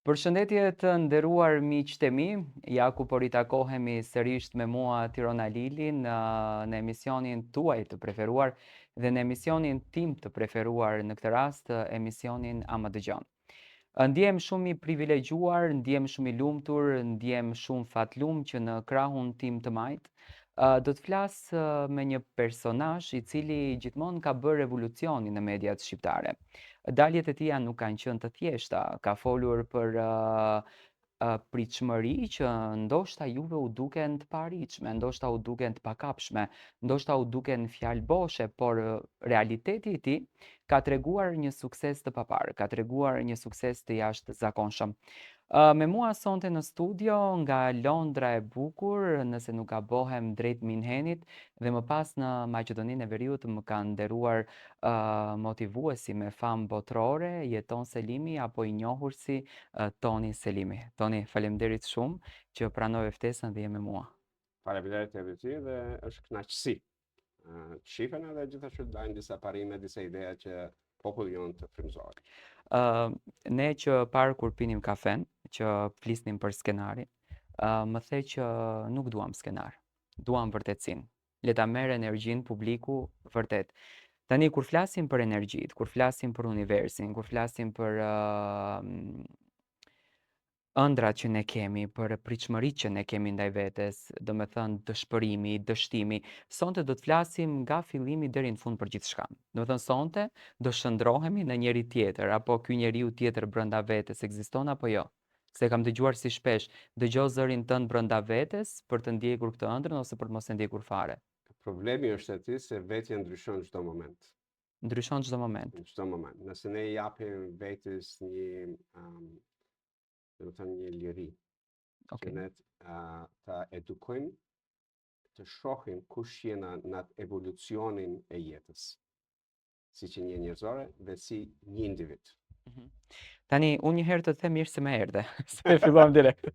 Përshëndetje të nderuar miqtë e mi, ja ku po ritakohemi sërish me mua Tirona Lili në emisionin tuaj të preferuar dhe në emisionin tim të preferuar në këtë rast, emisionin A më dëgjon. Ndjem shumë i privilegjuar, ndjem shumë i lumtur, ndjem shumë fatlum që në krahun tim të majt, do të flas me një personazh i cili gjithmonë ka bërë revolucionin në mediat shqiptare. Daljet e tija nuk kanë qenë të thjeshta, ka folur për pritshmëri që ndoshta juve u duken të paarritshme, ndoshta u duken të pakapshme, ndoshta u duken fjalë boshe, por realiteti i tij ka treguar një sukses të paparë, ka treguar një sukses të jashtëzakonshëm. Me mua sonte në studio nga Londra e bukur, nëse nuk gabohem drejt Minhenit, dhe më pas në Maqedoninë e Veriut më kanë nderuar motivuesi me famë botërore, jeton Selimi apo i njohur si Toni Selimi. Toni, faleminderit shumë që pranove ftesën dhe je me mua. Faleminderit edhe ty dhe është kënaqësi. Shifen edhe gjithashtu dajnë disa parime, disa ideja që populli jonë të frymëzohet. Ne që parë kur pinim kafen, që flisnim për skenarin, më the që nuk duam skenar, duam vërtetësinë. Le ta merr energjinë publiku vërtet. Tani kur flasim për energjitë, kur flasim për universin, kur flasim për ëndrat që ne kemi, për pritshmëritë që ne kemi ndaj vetes, domethënë dëshpërimi, dështimi, sonte do të flasim nga fillimi deri në fund për gjithçka. Domethënë sonte do shndrohemi në njëri tjetër, apo ky njeriu tjetër brenda vetes ekziston apo jo. Se kam dëgjuar si shpesh, dëgjoj zërin tënd brenda vetes për të ndjekur këtë ëndrrën ose për të mos e ndjekur fare. Problemi është aty se vetja ndryshon çdo moment. Ndryshon çdo moment. Në çdo moment. Nëse ne i japim vetes një një liri, që Okej. ne ta edukojmë të shohim kush jena në atë evolucionin e jetës, si që një njerëzore dhe si një individ. Tani, unë një herë të them mirë se më erdhe, se fillon direkt.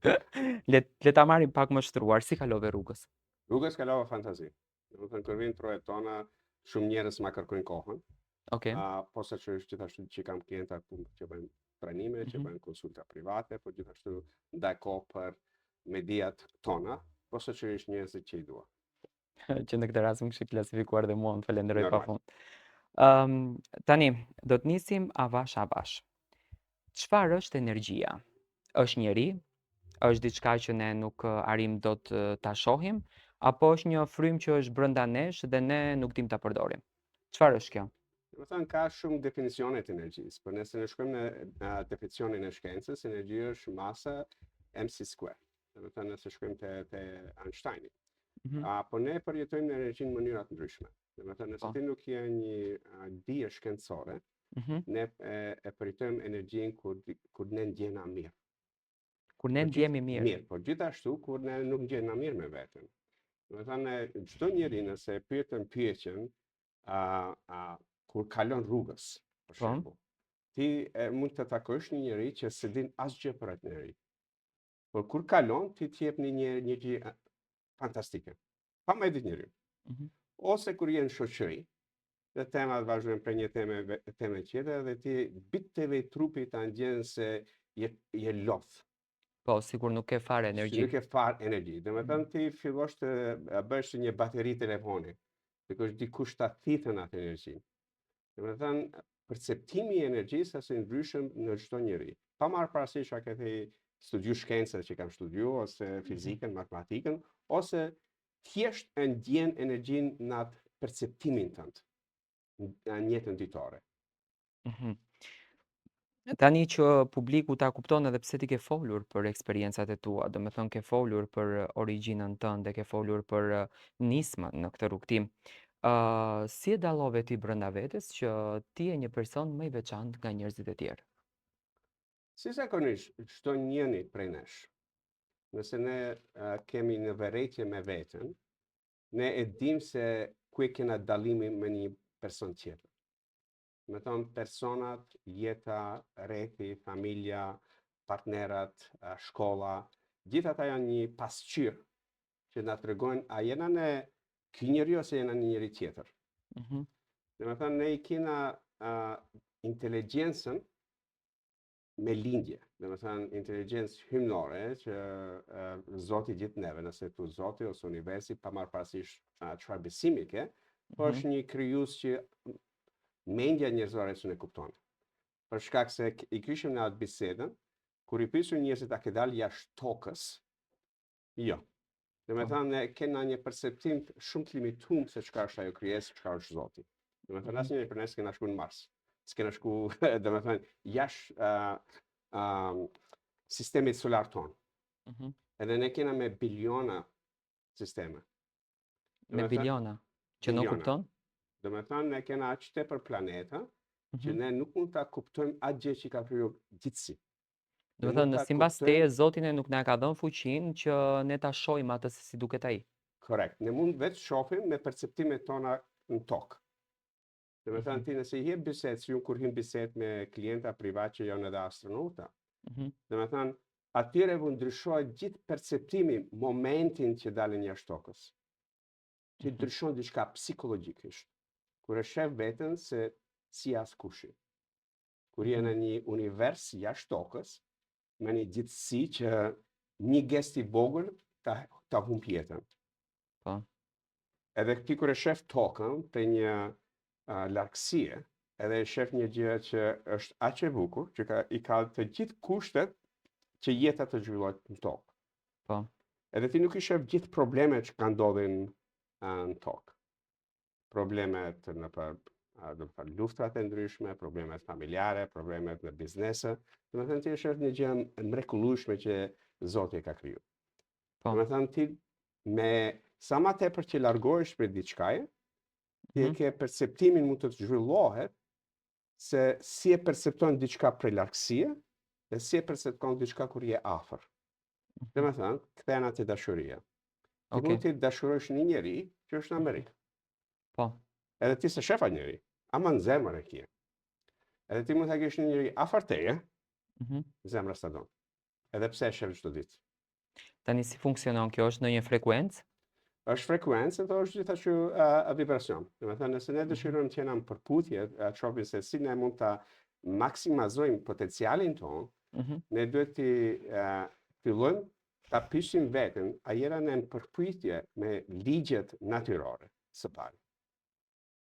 Le ta marrim pak më shtruar, si kalove rrugës? Rrugës kalova fantazi. Domethënë kur vin projet tona, shumë njerëz ma kërkojnë kohën. Okej. Posa që është gjithashtu që kam klienta që bëjnë pranime, që bëjnë konsulta private, por gjithashtu ndaj kohë për mediat tona, posa që është njerëzit që i dua. Që në këtë rast më kishit klasifikuar dhe mua, më falenderoj Normal. pafund. Tani, do të nisim avash avash. Çfarë është energjia? Është njeri? Është diçka që ne nuk arrim dot ta shohim, apo është një frym që është brenda nesh dhe ne nuk dim ta përdorim? Çfarë është kjo? Domethënë ka shumë definicione të energjisë, por nëse ne shkojmë në definicionin e shkencës, energjia është masa mc². Domethënë nëse shkojmë te Einsteini. Po ne përjetojmë në energjinë në mënyra të ndryshme. Domethënë nëse ti nuk je një dije shkencore, ne e përjetojmë energjinë kur ne ndjena mirë. Kur ne ndjemi mirë. Mirë, por gjithashtu kur ne nuk ndjena mirë me veten. Domethënë çdo njeri nëse e pyetën pyetjen kur kalon rrugës, për shembull, ti mund të takosh një njeri që se din asgjë për atë njeri. Por kur kalon, ti t'jep një gjë fantastike. Pa më ditë njeri. Ose kur je në shoqëri, dhe temat vazhdojnë për një teme tjetër, dhe ti biteve i trupit ta ndjen se je lodh. Po, sikur nuk ke fare energji. Nuk ke fare energji. Domethënë ti fillosh të bësh një bateri telefoni, because dikush ta thithën atë energjinë. Domethënë perceptimi i energjisë është i ndryshëm në çdo njeri. Pa marrë parasysh a ke studiu shkencët që kam studiu, ose fizikën, matematikën, ose thjesht e ndjen energjinë në atë perceptimin tënd, në jetën ditore. Tani që publiku ta kupton edhe pse ti ke folur për eksperiencat e tua, domethënë ke folur për origjinën tënde, ke folur për nismën në këtë rrugtim. Si e dallove ti brenda vetes që ti je një person më i veçantë nga njerëzit e tjerë? Si zakonisht, çdo njeri prej nesh, nëse ne kemi një vërejtje me veten, ne e dim se ku e kena dallimin me një person tjetër. Me thonë personat, jeta, rrethi, familja, partnerat, shkolla, gjithë ata janë një pasqyrë që na tregojnë a jena ne ky njeri ose jena një njeri tjetër. Domethënë ne i kena inteligjencën me lindje, domethënë inteligjencë hymnore që Zoti gjithë neve, nëse tu Zoti ose universi pa marrë parasysh çfarë besimi ke, po është një krijues që mendja njerëzore s'e kupton. Për shkak se i kishim në atë bisedën, kur i pyesën njerëzit a ke dalë jashtë tokës, jo. Domethënë ne kena një perceptim shumë të limituar se çka është ajo krijesë, çka është Zoti. Domethënë asnjëri për ne s'kena shku në Mars. S'kena shku, domethënë jashtë sistemit solar ton. Edhe ne kena me biliona sisteme. Me biliona, që nuk kupton? Domethënë ne kena aq tepër planeta që ne nuk mund ta kuptojmë atë gjë që ka krijuar gjithësi. Domethënë sipas teje Zoti ne nuk na ka dhënë fuqinë që ne ta shohim atë se si duket ai. Korrekt. Ne mund vetë shohim me perceptimet tona në tokë. Domethënë ti nëse i jep bisedë, si unë kur him bisedë me klienta privat që janë edhe astronauta. Domethënë atyre u ndryshohet gjithë perceptimi momentin që dalin jashtë tokës. Ti ndryshon diçka psikologjikisht. Kur e shef veten se si askushi. Kur je në një univers jashtë tokës, me një gjithësi që një gest i vogël ta humb jetën. Po. Edhe ti kur e shef tokën për një largësie, edhe e shef një gjë që është aq e bukur, që i ka të gjithë kushtet që jeta të zhvillohet në tokë. Po. Edhe ti nuk i shef gjithë problemet që ka ndodhin në tokë. Problemet në për luftrat e ndryshme, problemet familjare, problemet në biznese. Domethënë ti e shef një gjë mrekullueshme që Zoti e ka krijuar. Domethënë ti me sa më tepër që largohesh prej diçkaje, ti e ke perceptimin mund të zhvillohet se si e percepton diçka prej largësie dhe si e percepton diçka kur je afër. Domethënë, kthehen atë dashuria. Ti mund të dashurosh një njeri që është në Amerikë. Po. Edhe ti se shef atë njeri, ama në zemër e kje. Edhe ti mund të kesh një njeri afër teje, zemra s'ta don. Edhe pse e shef çdo ditë. Tani si funksionon kjo, është në një frekuencë? Është frekuencë, dhe është gjithashtu vibracion. Domethënë nëse ne dëshirojmë të jena në përputhje, shohim se si ne mund ta maksimizojmë potencialin ton, ne duhet të fillojmë ta pyesim veten, a jena ne në përputhje me ligjet natyrore së pari.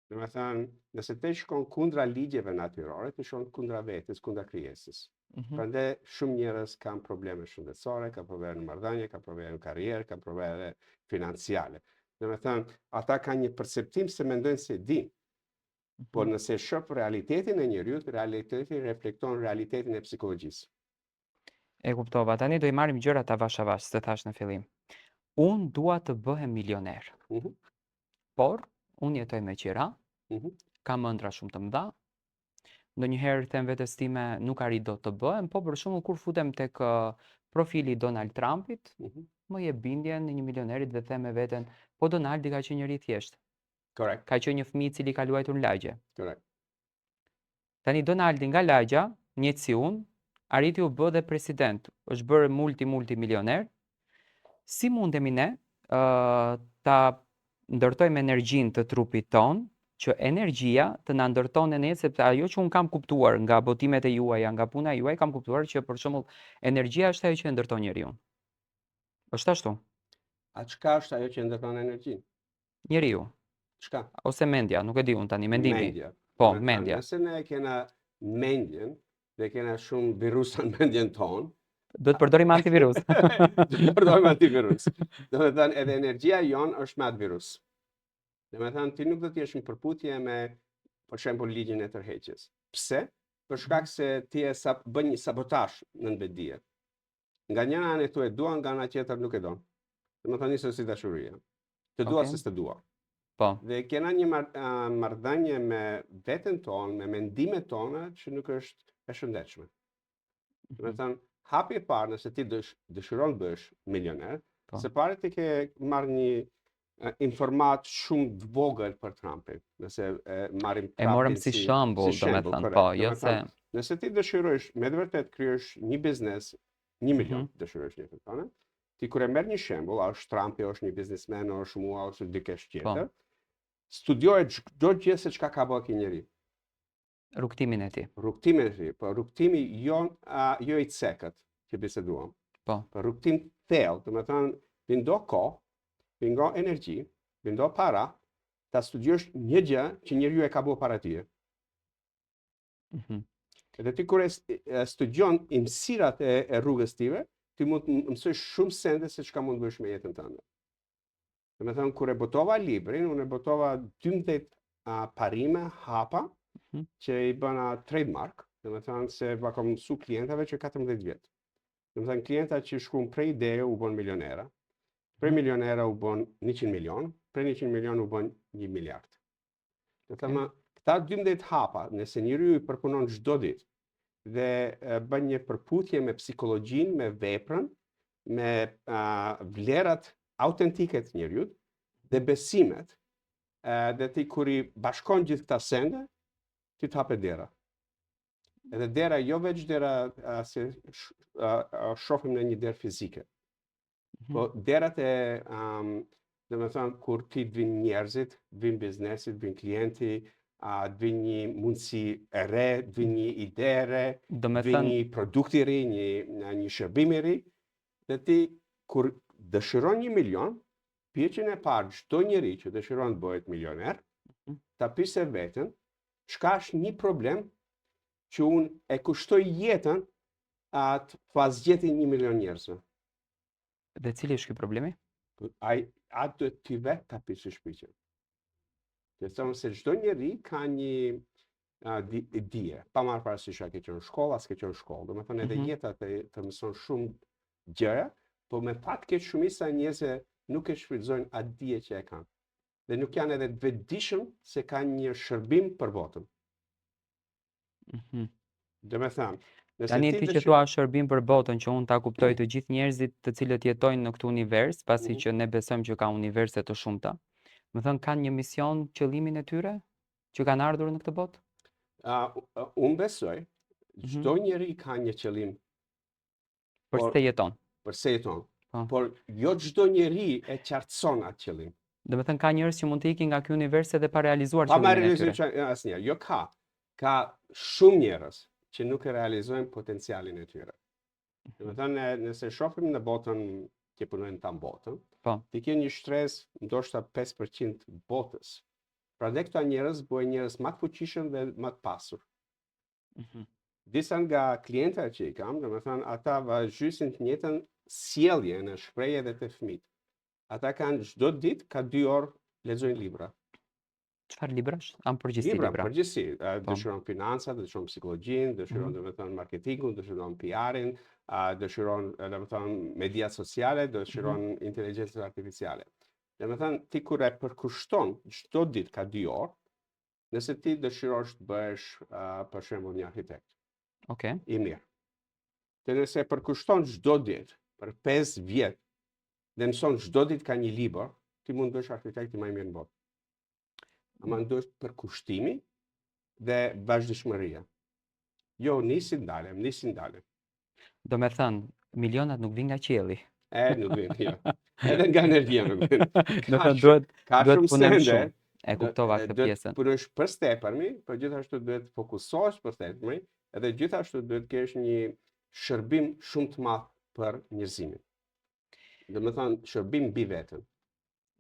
Domethënë, nëse te shkon kundra ligjeve natyrore, të shkon kundra vetes, kundra krijesës. Prandaj shumë njerëz kanë probleme shëndetësore, kanë probleme në marrëdhënie, kanë probleme në karrierë, kanë probleme financiare. Domethënë, ata kanë një perceptim se mendojnë se din. Por nëse shoh realitetin e njeriu, realiteti reflekton realitetin e psikologjisë. E kuptova. Tani do i marrim gjërat avash avash, se thash në fillim. Unë dua të bëhem milioner. Por unë jetoj me qira, kam ëndra shumë të mëdha, ndonjëherë them vetes time nuk arrit dot të bëhem, po për shembull kur futem tek profili Donald Trumpit, më jep bindjen në një milionerit dhe them me veten, po Donaldi ka qenë njëri thjesht. Korrekt. Ka qenë një fëmijë i cili ka luajtur në lagje. Korrekt. Tani Donaldi nga lagja, njëjtë si unë, arriti u bë dhe president, është bërë multimilioner. Si mundemi ne ta ndërtojmë energjinë të trupit ton, që energjia të na ndërton ne, sepse ajo që un kam kuptuar nga botimet e juaja, nga puna juaj, kam kuptuar që për shembull energjia është ajo që e ndërton njeriu. Është ashtu? A çka është ajo që ndërton energjinë? Njeriu. Çka? Ose mendja, nuk e di un tani, mendimi. Mendja. Po, mendja. Nëse ne kena mendjen, dhe kena shumë virusa në mendjen tonë, do të përdorim antivirus. Do të përdorim antivirus. Domethënë edhe energjia jonë është me atë virus. Domethënë ti nuk do të jesh në përputhje me për shembull ligjin e tërheqjes. Pse? Për shkak se ti bën një sabotazh në vetdije. Nga njëra anë tu e duan, nga ana tjetër nuk e don. Domethënë nisë si dashuria. Të dua se të dua. Po. Dhe kena një marrëdhënie me veten tonë, me mendimet tona që nuk është e shëndetshme. Domethënë hapi i parë nëse ti dëshiron të bësh milioner, së pari ti ke marrë një informat shumë të vogël për Trumpin. Nëse marrim Trumpin. E morëm si shembull, domethënë, po, jo se nëse ti dëshirosh me të vërtet krijosh një biznes, 1 milion dëshirosh në jetën tënde, ti kur e merr një shembull, a është Trumpi, është një biznesmen, është mua ose dikush tjetër, studioje çdo gjë se çka ka bërë ky njeri. Rrugtimin e tij. Rrugtimin e tij, po rrugtimi jo i cekët që biseduam. Po. Po rrugtim thellë, domethënë vindo kohë, vindo energji, vindo para, ta studiosh një gjë që njeriu e ka bërë para tyje. Edhe ti kur studion imsirat e rrugës time, ti mund të mësosh shumë sende se çka mund të bësh me jetën tënde. Domethënë kur e botova librin, unë e botova 12 parime hapa që i bëna trademark, domethënë se va kam mësu klientave që 14 vjet. Domethënë klienta që shkruan prej ideje u bën milionera. Prej milionera u bën 100 milion, prej 100 milion u bën 1 miliard. Domethënë këta 12 hapa, nëse njeriu i përpunon çdo ditë dhe bën një përputhje me psikologjinë, me veprën, me vlerat autentike të njeriut dhe besimet, dhe ti kur i bashkon gjithë këta sende, ti të hape dera. Edhe dera jo veç dera se shohim në një derë fizike. Po derat dhe me thënë, kur ti të vinë njerëzit, të vinë biznesit, të vinë klienti, të vinë një mundësi e re, të vinë një ide e re, të vinë një produkt i ri, një shërbim i ri, dhe ti kur dëshiron 1 milion, pjeqen e parë çdo njeri që dëshiron të bëhet milioner, ta pyese veten, çka është një problem që unë e kushtoj jetën të pasgjeti 1 milion njerëzve. Dhe cili është ky problemi? Atë duhet ty vetë ta pyesësh pyetjen. Dhe thonë se çdo njeri ka një dije, pa marrë parasysh a ke qenë në shkollë, as ke qenë në shkollë. Domethënë edhe jeta të mëson shumë gjëra, po me fat keq shumica e njerëzve nuk e shfrytëzojnë atë dije që e kanë. Dhe nuk janë edhe të vetëdijshëm se kanë një shërbim për botën. Domethënë, tani ti që thua shërbim për botën, që unë ta kuptoj të gjithë njerëzit të cilët jetojnë në këtë univers, pasi që ne besojmë që ka universe të shumta, më thënë kanë një mision, qëllimin e tyre që kanë ardhur në këtë botë? Unë besoj, çdo njeri ka një qëllim. Përse jeton? Përse jeton. Por jo çdo njeri e qartëson atë qëllim. Do të thënë ka njerëz që mund të ikin nga ky univers edhe pa realizuar qëllimin e tyre. Pa realizuar asnjëherë. Jo ka shumë njerëz që nuk e realizojnë potencialin e tyre. Do të thënë, nëse shohim në botën që punojnë ta botën, ti ke një shtresë ndoshta 5% botës. Prandaj këta njerëz bëhen njerëz më të fuqishëm dhe më të pasur. Disa nga klientët që i kam, domethënë ata vazhdysin të njëjtën sjellje në shprehje dhe të fëmijët. Ata kanë çdo ditë ka 2 orë lexojnë libra. Çfarë librash? Përgjithësi libra. Përgjithësi, dëshiron financat, dëshiron psikologjinë, dëshiron domethënë marketingun, dëshiron PR-in, dëshiron domethënë media sociale, dëshiron inteligjencën artificiale. Domethënë ti kur e përkushton çdo ditë ka 2 orë, nëse ti dëshirosh të bëhesh për shembull një arkitekt. Okej. I mirë. Dhe nëse e përkushton çdo ditë për 5 vjet dhe mëson çdo ditë ka një libër, ti mund të bësh arkitekti më i mirë në botë. Ama ndosht përkushtimi dhe vazhdimëria. Jo, nisi ndalem. Do me thënë, milionat nuk vinë nga qielli. Nuk vinë, jo. Edhe nga energjia nuk vinë. Do të duhet punojmë shumë. E Duhet kuptova këtë pjesën. Punojsh për stepërmi, por gjithashtu duhet fokusohesh për stepërmi, edhe gjithashtu duhet kesh një shërbim shumë të madh për njerëzimin. Do të thënë, shërbim mbi veten.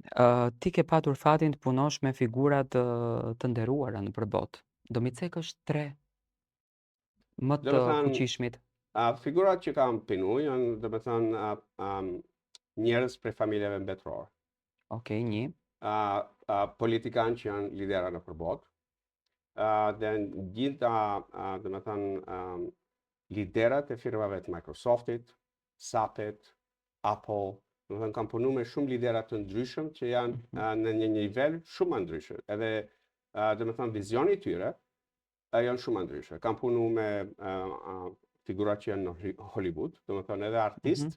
Ti ke patur fatin të punosh me figurat të nderuara në përbot. Do mi cekësh 3 më të fuqishmit. Figurat që kam pinu janë, do të thënë, njerëz prej familjeve mbetërore. Okej, 1. Politikanë që janë lidera në përbot. Dhe gjitha, do të thënë, liderat e firmave të Microsoftit, SAP-it, Apple. Do të thënë kam punu me shumë lidera të ndryshëm që janë në një nivel shumë më ndryshëm. Edhe do të thënë vizioni i tyre janë shumë më ndryshëm. Kam punu me figurat që janë në Hollywood, do të thënë edhe artist,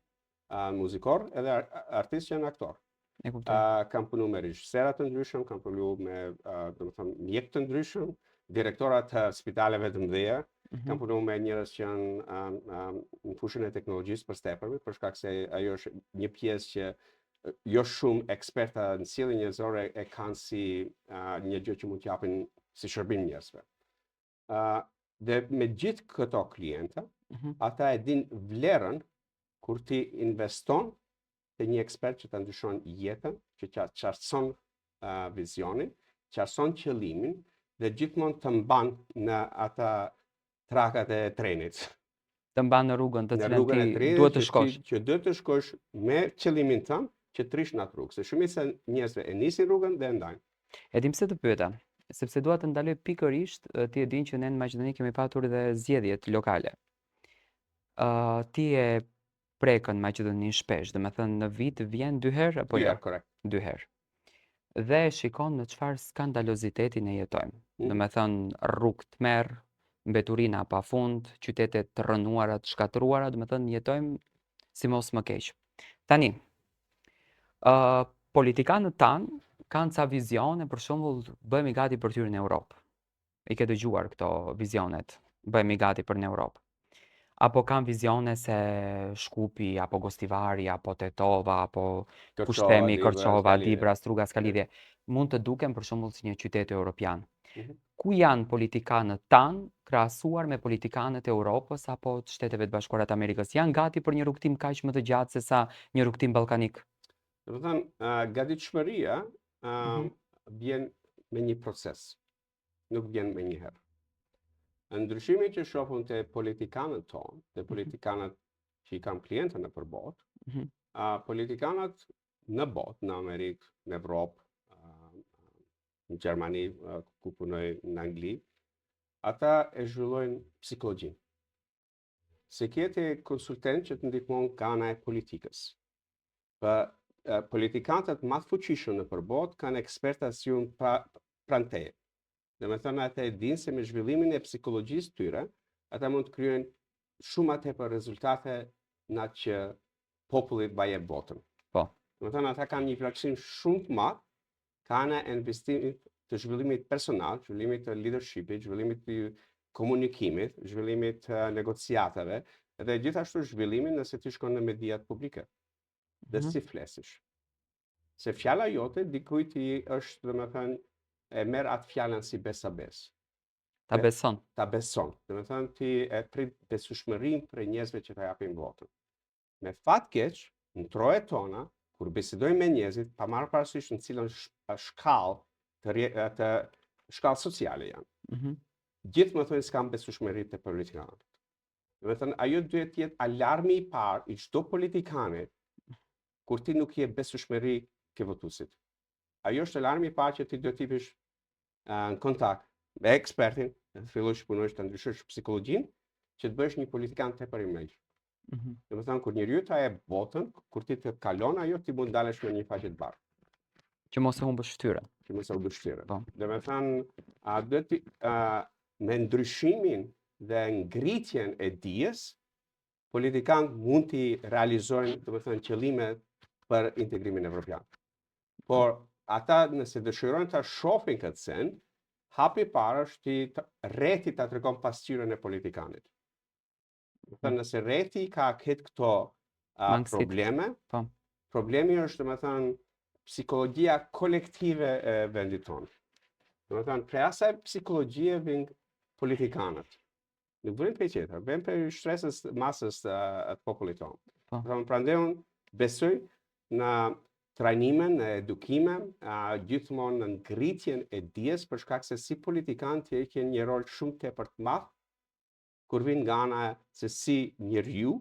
muzikor, edhe artist që janë aktor. Kam punu me regjiserat të ndryshëm, kam punu me do të thënë mjek të ndryshëm, direktorat të spitaleve të mëdha. Kam punu me njerëz që janë në fushën e teknologjisë për stepërmi, për shkak se ajo është një pjesë që jo shumë eksperta në sjellje njerëzore e kanë si një gjë që mund t'japin si shërbim njerëzve. Dhe me gjithë këto klienta, Mhm. ata e din vlerën kur ti investon te një ekspert që ta ndryshon jetën, që qartëson vizionin, qartëson qëllimin dhe gjithmonë të mban në ata trakat e trenit. Të mban në rrugën të Në cilën rrugën ti e trenit duhet të shkosh. që duhet të shkosh me qëllimin tënd që të rish në atë rrugë. Se shumica njerëzve e nisin rrugën dhe e ndajnë. E dim pse të pyeta, sepse dua të ndaloj pikërisht, ti e din që ne në Maqedoni kemi patur edhe zgjedhjet lokale. Ti e prekën Maqedoninë shpesh, domethënë në vit vjen 2 herë apo jo? Ja, korrekt. 2 herë. Dhe shikon në çfarë skandaloziteti ne jetojmë. Domethënë rrugë të merr, mbeturina pafund, qytete të rrënuara, të shkatëruara, domethënë jetojmë si mos më keq. Tani, politikanët tanë kanë ca vizione, për shembull, bëhemi gati për të hyrë në Europë. I ke dëgjuar këto vizionet, bëhemi gati për në Europë. Apo kanë vizione se Shkupi, apo Gostivari, apo Tetova, apo Kushtemi, Korçova, Dibra, Struga, s'ka lidhje. Mund të duken për shembull si një qytet europian. Ku janë politikanët tanë krahasuar me politikanët e Europës apo të Shteteve të Bashkuara të Amerikës? Janë gati për një rrugtim kaq më të gjatë se sa një rrugtim ballkanik? Domethënë, gatishmëria vjen me një proces, nuk vjen me një herë. Ndryshimi që shohun te politikanët tonë, te politikanët që i kanë klientën nëpër botë, politikanët në botë, në Amerikë, në Evropë, në Gjermani, ku punoj në Angli, ata e zhvillojnë psikologjin. Se kete konsultent që të ndihmon nga ana e politikës. Politikanët më të fuqishëm nëpër botë kanë eksperta si unë pranë teje. Domethënë ata e dinë se me zhvillimin e psikologjisë tyre, ata mund të kryejnë shumë më tepër rezultate na që populli baje botën. Po. Domethënë ata kanë një plotësim shumë të madh ka ana e investimit të zhvillimit personal, zhvillimit të leadershipit, zhvillimit të komunikimit, zhvillimit të negociatave dhe gjithashtu zhvillimin nëse ti shkon në mediat publike. Dhe si flesish. Se fjala jote dikujt i është, domethënë, e merr atë fjalën si besabes. Ta beson. Ta beson. Domethënë ti e prit besueshmërinë për njerëzve që ta japin votën. Me fat keq, në trojet tona, kur bisedojmë me njerëzit, pa marrë parasysh në cilën shkallë të shkallë sociale janë. Gjithë më thonë s'kam besueshmëri te politikanët. Domethënë ajo duhet të jetë alarmi i parë i çdo politikane kur ti nuk je besueshmëri ke votuesit. Ajo është alarmi i parë që ti duhet të jesh në kontakt me ekspertin, të fillosh punosh të ndryshosh psikologjinë, që të bëhesh një politikan tepër i mëshirshëm. Domethënë kur njeriu ta e botën, kur ti të kalon ajo, ti mund dalësh me një faqe të bardhë. Që mos e humbësh shtyrën. Që mos e humbësh shtyrën. Po. Domethënë duhet me ndryshimin dhe ngritjen e dijes, politikanët mund t'i realizojnë, domethënë, qëllimet për integrimin evropian. Por ata nëse dëshirojnë ta shohin këtë sen, hapi i parë është rreti ta tregon pasqyrën e politikanit. Domethënë nëse rreti ka këtë këto probleme, problemi është domethënë psikologjia kolektive e vendit tonë. Domethënë prej asaj psikologjie vijnë politikanët. Nuk vjen për tjetër, vjen për shtresës masës të popullit tonë. Prandaj unë besoj në trajnimin, në edukimin, gjithmonë në ngritjen e dijes për shkak se si politikanët e kanë një rol shumë tepër të madh kur vin nga ana se si njeriu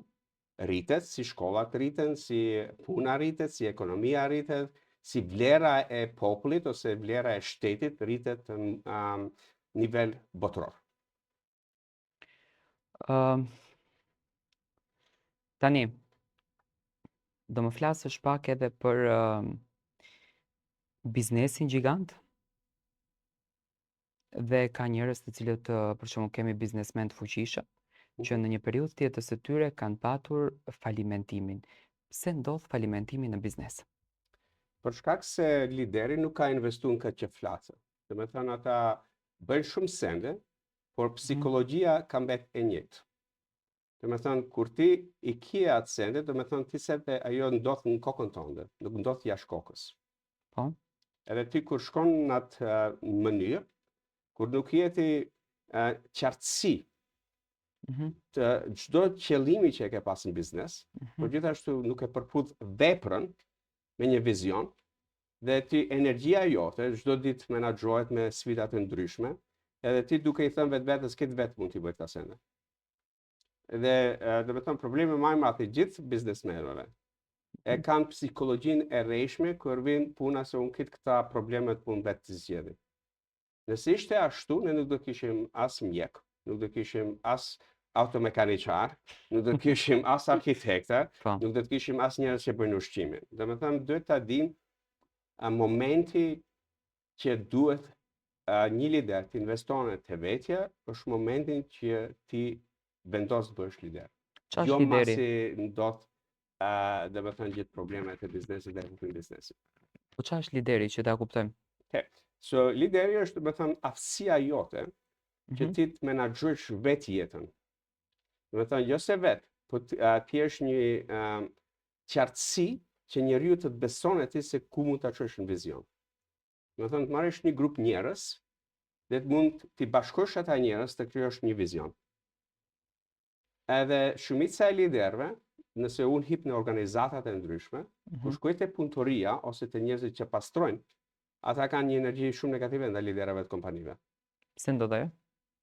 rritet, si shkollat rriten, si puna rritet, si ekonomia rritet, si vlera e popullit ose vlera e shtetit rritet në nivel botëror. Tani, do më flasësh pak edhe për biznesin gjigant? Dhe ka njerëz të cilët për shembull kemi biznesmen të fuqishëm që në një periudhë tjetër të tyre kanë patur falimentimin. Pse ndodh falimentimi në biznes? Për shkak se lideri nuk ka investuar në këtë që flasë. Domethënë ata bëjnë shumë sende, por psikologjia ka mbet e njëjtë. Domethënë kur ti i ke atë sende, domethënë ti se ajo ndodh në kokën tënde, nuk ndodh jashtë kokës. Po. Edhe ti kur shkon në atë mënyrë, kur nuk je ti qartësi Mhm. të çdo qëllimi që e ke pas në biznes, por Mhm. gjithashtu nuk e përputh veprën me një vizion, dhe ti energjia jote çdo ditë menaxhohet me sfida të ndryshme, edhe ti duke i thënë vetvetes këtë vetë mund t'i bëj këta sende. Dhe do të thënë problemi më i madh i gjithë biznesmenëve e kanë psikologjinë e rrejshme kur vin puna se unë këta problemet punë vetë të zgjedhim. Nëse ishte ashtu, ne nuk do kishim as mjek, nuk do kishim as automekaniçar, nuk do kishim as arkitekta, Po. nuk do të kishim as njerëz që bëjnë ushqimin. Domethënë duhet ta dim momenti që duhet një lider të investon te vetja, është momentin që ti vendos të bësh lider. Çfarë Jo është lideri? masi ndodh domethënë gjithë problemet e biznesit dhe kuptimi i biznesit. Po çfarë është lideri që ta kuptojmë? Okay. So lideri është domethënë aftësia jote që Mhm. ti të menaxhosh vetë jetën. Domethënë jo se vetë, po ti kesh një qartësi që njeriu të beson ti se ku mund ta çosh në vizion. Domethënë të marrësh një grup njerëz dhe të mund t'i bashkosh ata njerëz të krijosh një vizion. Edhe shumica e liderëve, nëse unë hip në organizatat e ndryshme, kur shkojnë te punëtoria ose te njerëzit që pastrojnë, ata kanë një energji shumë negative ndaj liderëve të kompanive. Pse ndodh ajo?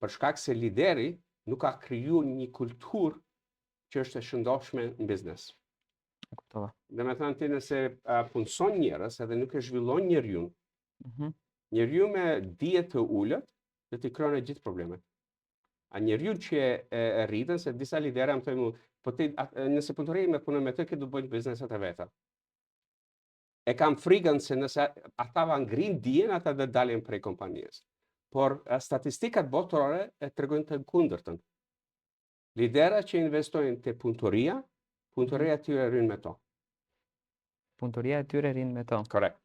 Për shkak se lideri nuk ka krijuar një kulturë që është e shëndetshme në biznes. E kuptova. Domethënë ti nëse punson njerëz edhe nuk e zhvillon njeriu, Mhm. njeriu me dije të ulët do t'i krijon gjithë problemet. A njeriu që e rritën se disa lidera më thonë, po ti nëse punëtori me punën me të që do bëjnë bizneset e veta. E kam frikën se nëse ata va ngrin dijen, ata do dalin prej kompanisë. Por statistikat botërore e tregojnë të kundërtën. Lidera që investojnë te punëtoria, punëtoria e tyre rrin me to. Punëtoria e tyre rrin me to. Korrekt.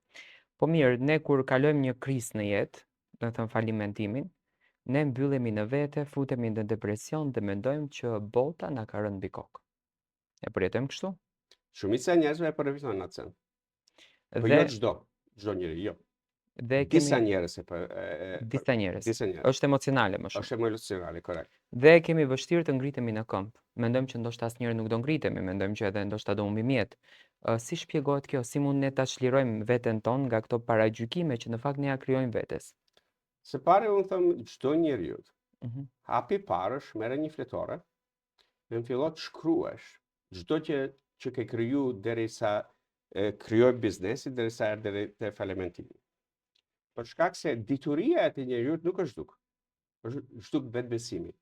Po mirë, ne kur kalojmë një krizë në jetë, do të thënë falimentimin, ne mbyllemi në vete, futemi në depresion dhe mendojmë që bota na ka rënë mbi kokë. E përjetojmë kështu? Shumica e njerëzve e përfitojnë atë sen. Po Dhe jo çdo njeri, jo. dhe Disa kemi njerëz disa njerëz. disa njerëz. Është emocionale më shumë. Është emocionale, korrekt. Dhe kemi vështirë të ngritemi në këmbë. Mendojmë që ndoshta asnjëherë nuk do ngritemi, mendojmë që edhe ndoshta do humbim jetë. Si shpjegohet kjo? Si mund ne ta çlirojmë veten tonë nga këto paragjykime që në fakt ne ja krijojmë vetes? Së pari unë them çdo njeriu, Mhm. hapi parësh, merre një fletore, dhe fillo të shkruash çdo që ke kriju derisa krijoj biznesin, derisa erdhe te falimentimi. Për shkak se dituria e atij njeriu nuk është duk. Është zhduk vetbesimi.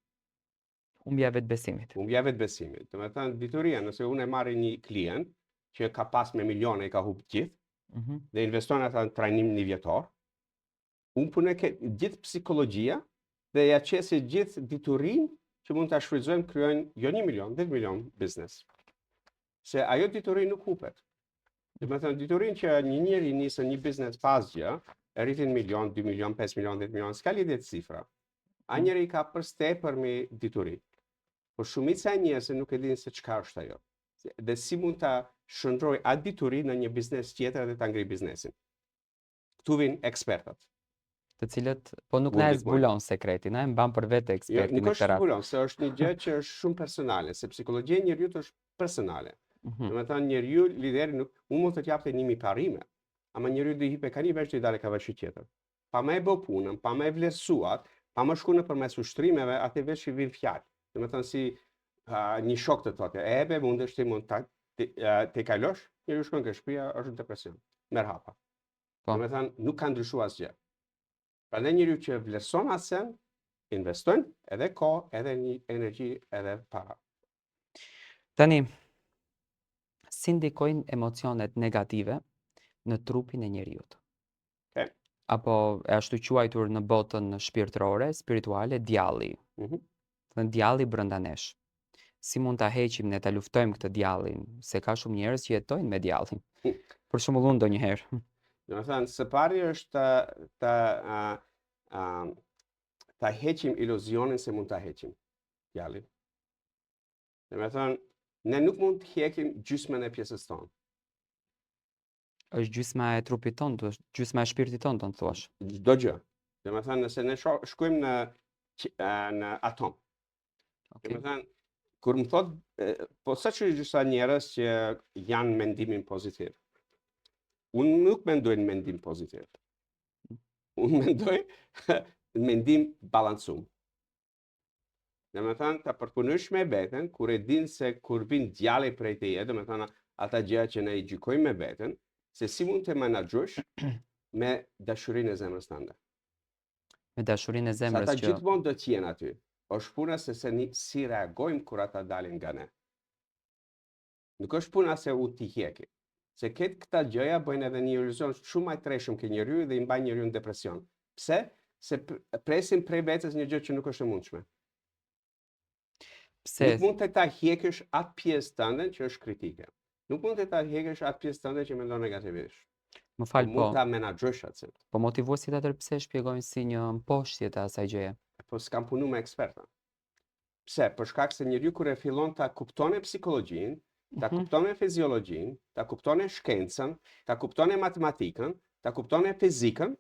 Humbja vetbesimit. Humbja vetbesimit. Domethënë dituria, nëse unë e marr një klient që ka pas me milione i ka humb gjithë Mhm. dhe investon ata në trajnim një vjetor, unë punoj gjithë psikologjia dhe ja qesi gjithë diturin që mund ta shfrytëzojmë krijojnë jo 1 milion, 10 milion biznes. Se ajo diturin nuk hupet. Domethënë diturin që një njeri nisë një biznes pas gjë, e rritin milion, 2 milion, 5 milion, 10 milion, s'ka lidhje të cifra. A njeri ka për me dituri. Por shumica e njerëzve nuk e dinë se çka është ajo. Dhe si mund ta shndroj atë dituri në një biznes tjetër dhe ta ngri biznesin. Ktu vijnë ekspertat. Të cilët po nuk Mund na e ndihmojnë. zbulon sekretin, na e mban për vete Jo, ekspertin nuk në është këtë rast. zbulon, se është një gjë që është shumë personale, se psikologjia e njeriu është personale. Mhm. Domethënë njeriu lideri nuk mund të t'japte 1000 parime, ama njeriu do i hipe ka një vesh të dalë ka vesh tjetër. Pa më e bë punën, pa më e vlerësuar, pa më shkuar nëpërmes ushtrimeve, atë vesh i vin fjalë. Domethënë si një shok të thotë, e be mundesh ti mund ta te kalosh, njeriu shkon ke shtëpia, është në depresion. Merr hapa. Po. Domethënë nuk ka ndryshuar asgjë. Prandaj njeriu që vlerëson asen, investojnë edhe kohë, edhe një energji, edhe para. Tani, si ndikojnë emocionet negative në trupin e njeriut? Okay. Apo e ashtu quajtur në botën shpirtërore, spirituale, djalli. Thënë djalli brenda nesh. Si mund ta heqim ne ta luftojmë këtë djallin, se ka shumë njerëz që jetojnë me djallin. Për shembull unë ndonjëherë. Domethënë së pari është ta heqim iluzionin se mund ta heqim djallin. Domethënë ne nuk mund të heqim gjysmën e pjesës tonë. Është gjysma e trupit tonë, është gjysma e shpirtit tonë, do të thuash. Çdo gjë. Domethënë nëse ne shkojmë në në atom. Okej. Domethënë, kur më thot, po sa që disa njerëz që janë mendimin pozitiv. Unë nuk mendoj në mendim pozitiv. Unë mendoj në mendim balancum. Domethënë, ta përpunosh me veten, kur e din se kur vin djalli prej teje, domethënë ata gjëra që ne i gjykojmë me veten, se si mund të menaxhosh me dashurinë e zemrës tënde. Me dashurinë e Se zemrës ata që gjithmonë do të jenë aty. Është puna se si reagojmë kur ata dalin nga ne. Nuk është puna se u t'i hjeki. Se këta gjëja bëjnë edhe një iluzion shumë më të treshëm ke njeriu dhe i mbajnë njeriu në depresion. Pse? Se presin prej vetes një gjë që nuk është e mundshme. pse Nuk mund të ta hjekësh atë pjesë tënde që është kritike. Nuk mund të ta hjekësh atë pjesë tënde që mendon negativisht. më fal po, Mund ta menaxhosh atë. po motivuesit atër pse shpjegojnë si një mposhtje të asaj gjëje. Po s'kam punu me eksperta. Pse? Për shkak se njeriu kur e fillon ta kuptone psikologjinë, ta kuptone fiziologjin, ta kuptone shkencën, ta kuptone matematikën, ta kuptone fizikën,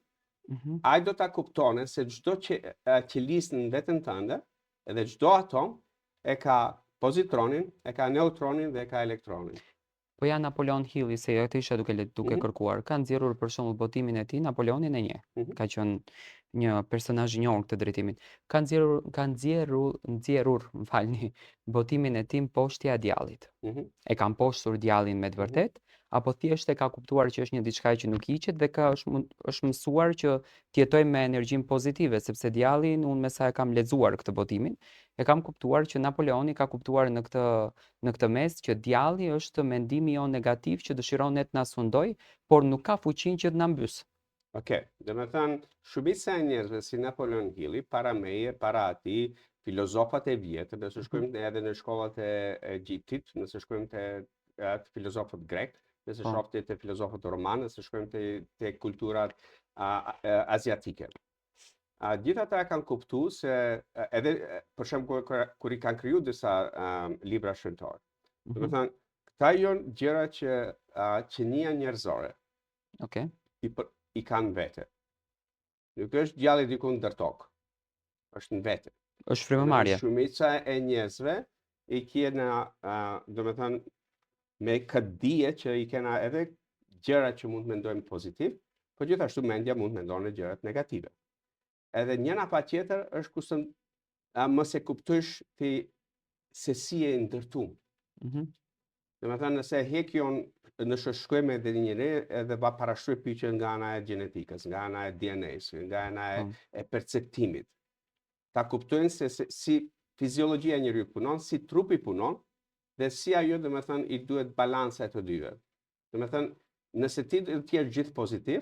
ai do ta kuptone se çdo qelisë në veten tënde, edhe çdo atom e ka pozitronin, e ka neutronin dhe e ka elektronin. Po ja Napoleon Hilli, se jo të isha duke kërkuar, ka nxjerrur për shembull botimin e tij, Napoleonin e njeh. Ka qenë një personazh i njohur këtë drejtimin. Ka nxjerrur, m'falni, botimin e tij poshtja e djallit. E ka mposhtur djallin me të vërtet, apo thjesht e ka kuptuar që është një diçka që nuk hiqet dhe është mësuar që të jetoj me energjinë pozitive, sepse djallin, unë me sa e kam lexuar këtë botimin, e kam kuptuar që Napoleoni ka kuptuar në këtë mes që djalli është mendimi jo negativ që dëshiron ne të na sundoj, por nuk ka fuqinë që të na mbys. Okej, domethënë shumica e njerëzve si Napoleon Hilli, para meje, para atij, filozofat e vjetër, nëse shkojmë edhe në shkollat e Egjiptit, nëse shkojmë te filozofët grek, nëse shohim te filozofët romanë, nëse shkojmë te kulturat aziatike. Gjithë ata kanë kuptuar se edhe për shembull kur i kanë kriju disa libra shëntor. Domethënë, këta janë gjëra që qenia njerëzore. Okej. I kanë vete. Nuk është djalli diku ndër tokë. Është në vete. Është frymëmarrje. Shumica e njerëzve i kena, domethënë, me këtë dije që i kena edhe gjëra që mund të mendojmë pozitiv, por gjithashtu mendja mund të mendojë gjërat negative. Edhe njëra pa tjetër është kusht mos e kuptosh ti se si e ndërtuar. Domethënë, nëse hekjon në shkojmë edhe njëri edhe va parashtroj pyetje nga ana e gjenetikës, nga ana e DNA-s, nga ana e perceptimit. Ta kuptojnë se si fiziologjia e njeriu punon, si trupi punon dhe si ajo domethënë i duhet balanca e të dyve. Domethënë, nëse ti do të jesh gjithë pozitiv,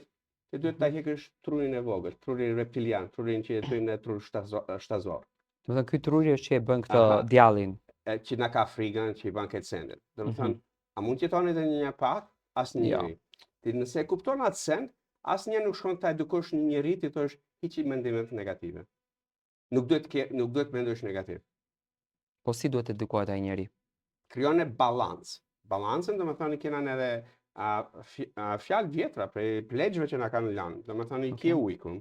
ti duhet ta heqësh trurin e vogël, trurin reptilian, trurin që jetojnë në trur shtazor. Domethënë ky truri është që e bën këtë djallin. Që na ka frikën, që i bën këtë sendin. Domethënë, a mund të jeton edhe një pak? Asnjëri. Ti nëse e kupton atë send, asnjë nuk shkon ta edukosh një njerëz ti thosh hiqi mendimet negative. Nuk duhet mendosh negativ. Po si duhet edukohet ai njeri? Krijon balancë. Balancën domethënë kena edhe fjalë vjetra prej plegjve që na kanë lënë. Domethënë i ke ujkun.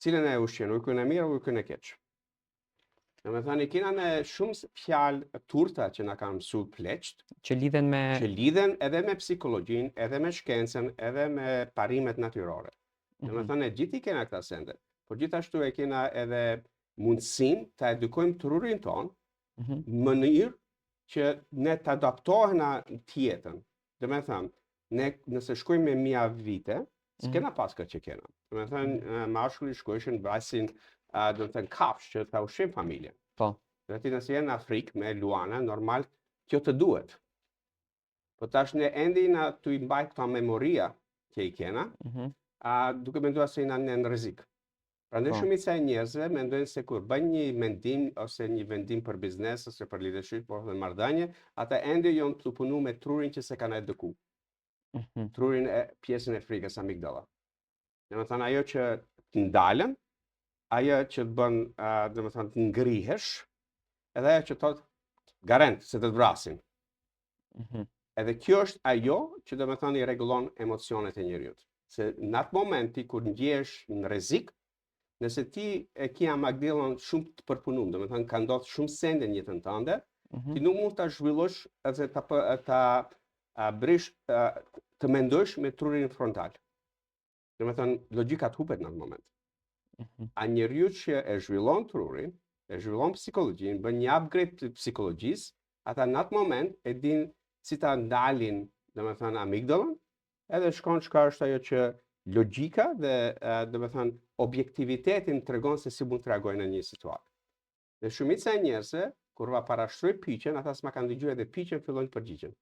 Cilën e ushqen, ujkun e mirë, ujkun e keq. Domethënë kena në shumë fjalë turta që na kanë mësuar pleqt, që lidhen edhe me psikologjinë, edhe me shkencën, edhe me parimet natyrore. Domethënë gjithë i kena këta sende, por gjithashtu e kena edhe mundësinë ta edukojmë trurin ton në mënyrë që ne të adaptohena tjetën. Domethënë, ne nëse shkojmë me 1000 vite, s'kena pas këtë që kena. Domethënë, mashkulli shkojshin vrasin do të thënë kafsh që ta ushqim familjen. Po. Dhe ti nëse jenë në Afrikë me luana, normal kjo të duhet. Po tash ne ende na tu i mbaj këta memoria që i kena, duke menduar se jena në rrezik. Prandaj shumica e njerëzve mendojnë se kur bëjnë një mendim ose një vendim për biznes ose për leadership ose marrëdhënie, ata ende janë të punu me trurin që se kanë edukuar. Trurin e pjesën e frikës, amigdala. Domethënë ajo që të ndalen, ajo që të bën, domethënë të ngrihesh, edhe ajo që thot garant se të vrasin. Edhe kjo është ajo që domethënë i rregullon emocionet e njeriut. Se në atë momenti kur ndjehesh në rrezik, Nëse ti e ke amagdellën shumë të përpunuar, domethënë ka ndodhur shumë sende në jetën tënde, ti nuk mund ta zhvillosh edhe të mendosh me trurin frontal. Domethënë logjika të hupet në atë moment. A njeriu që e zhvillon trurin, e zhvillon psikologjinë, bën një upgrade të psikologjisë, ata në atë moment e din si ta ndalin, domethënë amigdalën, edhe shkon çka është ajo që logjika dhe domethënë objektivitetin tregon se si mund të reagojnë në një situatë. Dhe shumica e njerëzve kur va parashtroj pyetjen, ata s'ma kanë dëgjuar edhe pyetjen fillojnë të përgjigjen.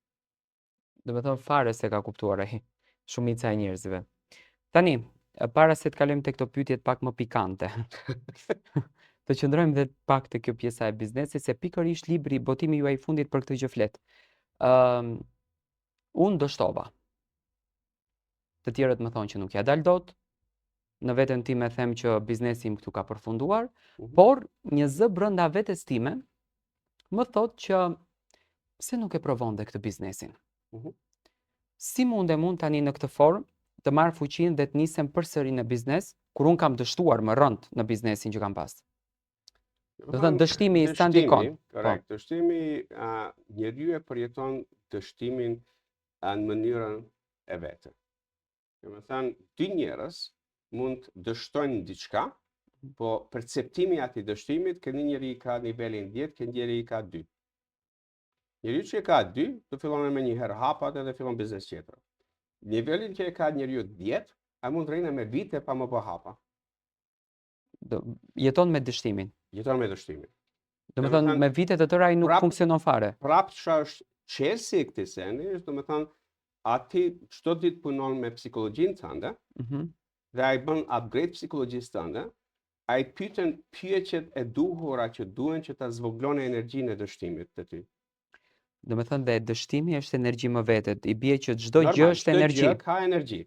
Domethënë fare se ka kuptuar ai shumica e njerëzve. Tani, para se të kalojmë tek këto pyetje pak më pikante. Të qëndrojmë dhe pak te kjo pjesa e biznesit, se pikërisht libri Botimi juaj i fundit për këtë gjë flet. Unë dështova. Të tjerët më thonë që nuk ja dal dot. Në veten time them që biznesi im këtu ka përfunduar, por një zë brenda vetes time më thotë që pse nuk e provonte këtë biznesin. Si mundem unë tani në këtë formë të marr fuqinë dhe të nisem përsëri në biznes, kur unë kam dështuar më rënd në biznesin që kam pas. Do thënë dështimi sa ndikon. Korrekt. Dështimi, njeriu e përjeton dështimin në mënyrën e vet. Domethënë, dy njerëz mund dështojnë diçka, po perceptimi i atij dështimit, që një njeri ka nivelin 10, që njeri ka 2. Njeriu që ka 2, do fillon me një herë hapat edhe fillon biznes tjetër. Nivelin që ka njeriu 10, ai mund rrinë me vite pa më bë hapa. Jeton me dështimin. Jeton me dështimin. Domethënë me vite të tëra ai nuk funksionon fare. Prapë çfarë është çelësi i këtij sendi, është domethënë aty çdo ditë punon me psikologjinë tënde, dhe ai bën upgrade psikologjisë tënde, ai pyeten pyetjet e duhura që duhen që ta zvoglonë energjinë e dështimit të ty. Domethënë dhe dështimi është energji më vetet, i bie që çdo gjë është energji. Çdo gjë ka energji.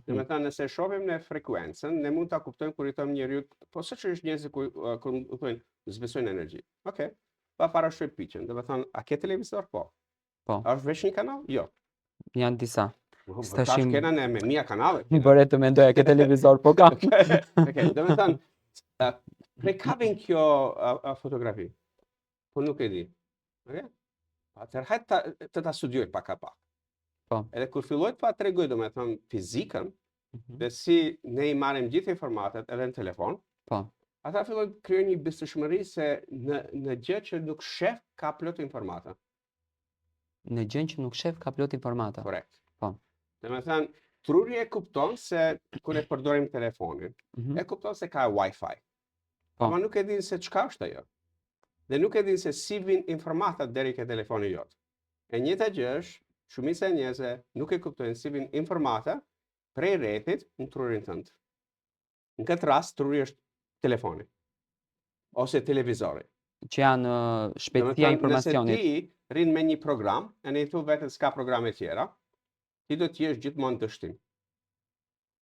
Domethënë nëse shohim në frekuencën, ne mund ta kuptojmë kur i them njeriu, po se ç'është njerëzit kur thonë zbesojnë energji. Okej. Pa parashoj pyetjen, domethënë a ke televizor? Po. Po. A është vetëm një kanal? Jo. Janë disa. Tash kena ne me mia kanale. Bëre të mendoja ke televizor, po kam. Okej, domethënë prej ka vjen kjo fotografi? Po nuk e di. Okej? Atëherë të ta studioj pak a pak. Po. Edhe kur filloj të pa tregoj domethënë fizikën, dhe si ne i marrim gjithë informatat edhe në telefon, po. Ata fillojnë të krijojnë një besueshmëri se në gjë që nuk shef ka plot informata. Në gjë që nuk shef ka plot informata. Korrekt. Po. Domethënë, truri e kupton se kur e përdorim telefonin, e kupton se ka Wi-Fi. Po. Ama nuk e din se çka është ajo. Dhe nuk e din se si vin informatat deri ke telefoni jot. E njëjta gjë është, shumica e njerëzve nuk e kuptojnë si vin informata prej rrjetit në trurin tënd. Në këtë rast truri është telefoni ose televizori. Që janë shpejtësia e informacionit. Nëse ti rrin me një program, e ne thu vetë s'ka programe tjera, ti do të jesh gjithmonë dështim.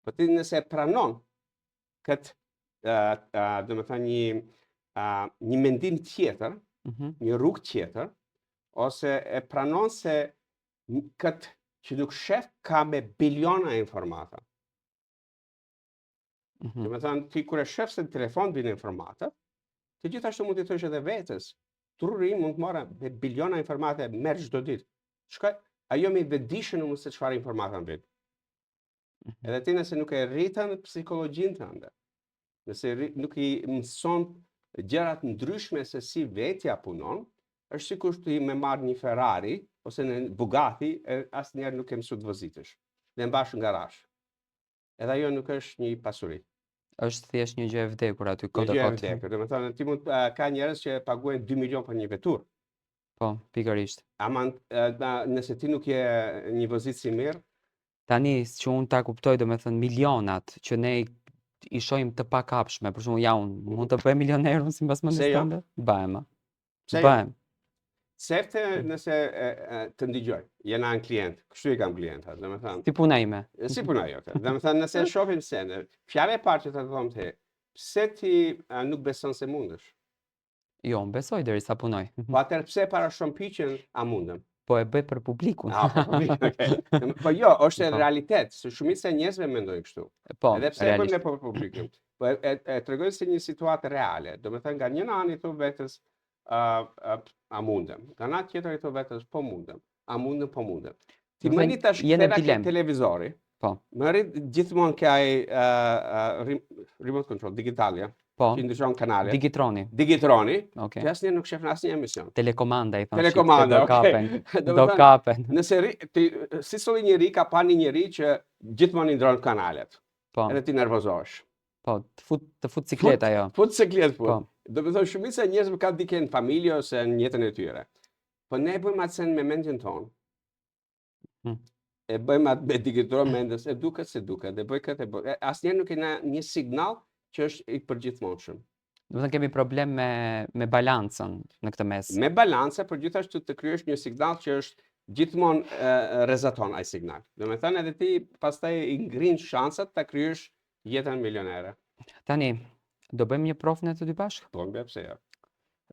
Po ti nëse pranon këtë domethënë një mendim tjetër, një rrugë tjetër, ose e pranon se këtë që nuk shef ka me biliona informata. Domethënë ti kur e shef se në telefon vjen informata, ti gjithashtu mund të thosh edhe vetes, truri mund të marrë me biliona informata merr çdo ditë. Shkoj, ajo me vetëdijshëm se çfarë informata vjen. Edhe ti nëse nuk e rritën psikologjinë tënde, nëse nuk i mëson gjërat ndryshme se si vetja punon, është sikur ti me marr një Ferrari ose në Bugatti, asnjëherë nuk e mësu të vozitesh. Dhe mbash në garazh. Edhe ajo nuk është një pasuri. Është thjesht një gjë e vdekur aty kohë të kohë. Domethënë ti mund ka njerëz që paguajnë 2 milion për një veturë. Po, pikërisht. Ama nëse ti nuk je një vozitës i mirë, tani që unë ta kuptoj domethënë milionat që ne i shohim të pakapshme, për shembull ja unë mund të bëj milioner unë sipas mendjes tënde? Bëhem. Bëhem. Sefte nëse të ndigjoj, jena në klient, kështu i kam klientat, domethënë. Si puna ime. Si puna jote. Domethënë nëse shohim sende, fjala e parë që të them ti, pse ti nuk beson se mundesh? Jo, unë besoj derisa punoj. Po atëherë pse para shumë pyetjen a mundem? Po e bëj për publikun. Për publikun, okay. Po jo, është realitet, se shumica e njerëzve mendojnë kështu. Po, edhe pse e bëjmë për publikun. Po e tregoj si një situatë reale. Do me thënë nga një anë i thon vetes a mundem. Nga ana tjetër i thon vetes po mundem. A mundem, po mundem. Ti Do më thënë, një tash je në këtera ke dilemë. televizori. Po, Më rrit gjithmonë ke ai remote control digital, ja. po. Që ndryshon kanalet. Digitroni. Digitroni. Okej. Që asnjë nuk shef në asnjë emision. Telekomanda i thon shqiptë, Telekomanda, do kapen. Do Do me thënë, kapen. nëse ti si solli njëri ka pa një njeri që gjithmonë i ndron kanalet. Po, Edhe ti nervozohesh. po, të fut sikleta jo. Fut siklet fut. Po. Do të thonë shumica e njerëzve ka dike në familje ose në jetën e tyre. Po ne bëjmë atë sen me mendjen tonë. Hm. E bëjmë atë me digitron mendes, e duket se duket, e bëj këtë, e bëj. Asnjëherë nuk kena një signal që është i përgjithmonshëm. Do të thënë kemi problem me balancën në këtë mes. Me balance, por gjithashtu të kryesh një signal që është gjithmonë rrezaton ai signal. Do me thënë edhe ti pastaj i ngrin shansat ta kryesh jetën milionere. Tani, do bëjmë një provë ne të dy bashkë? Po mbi pse jo.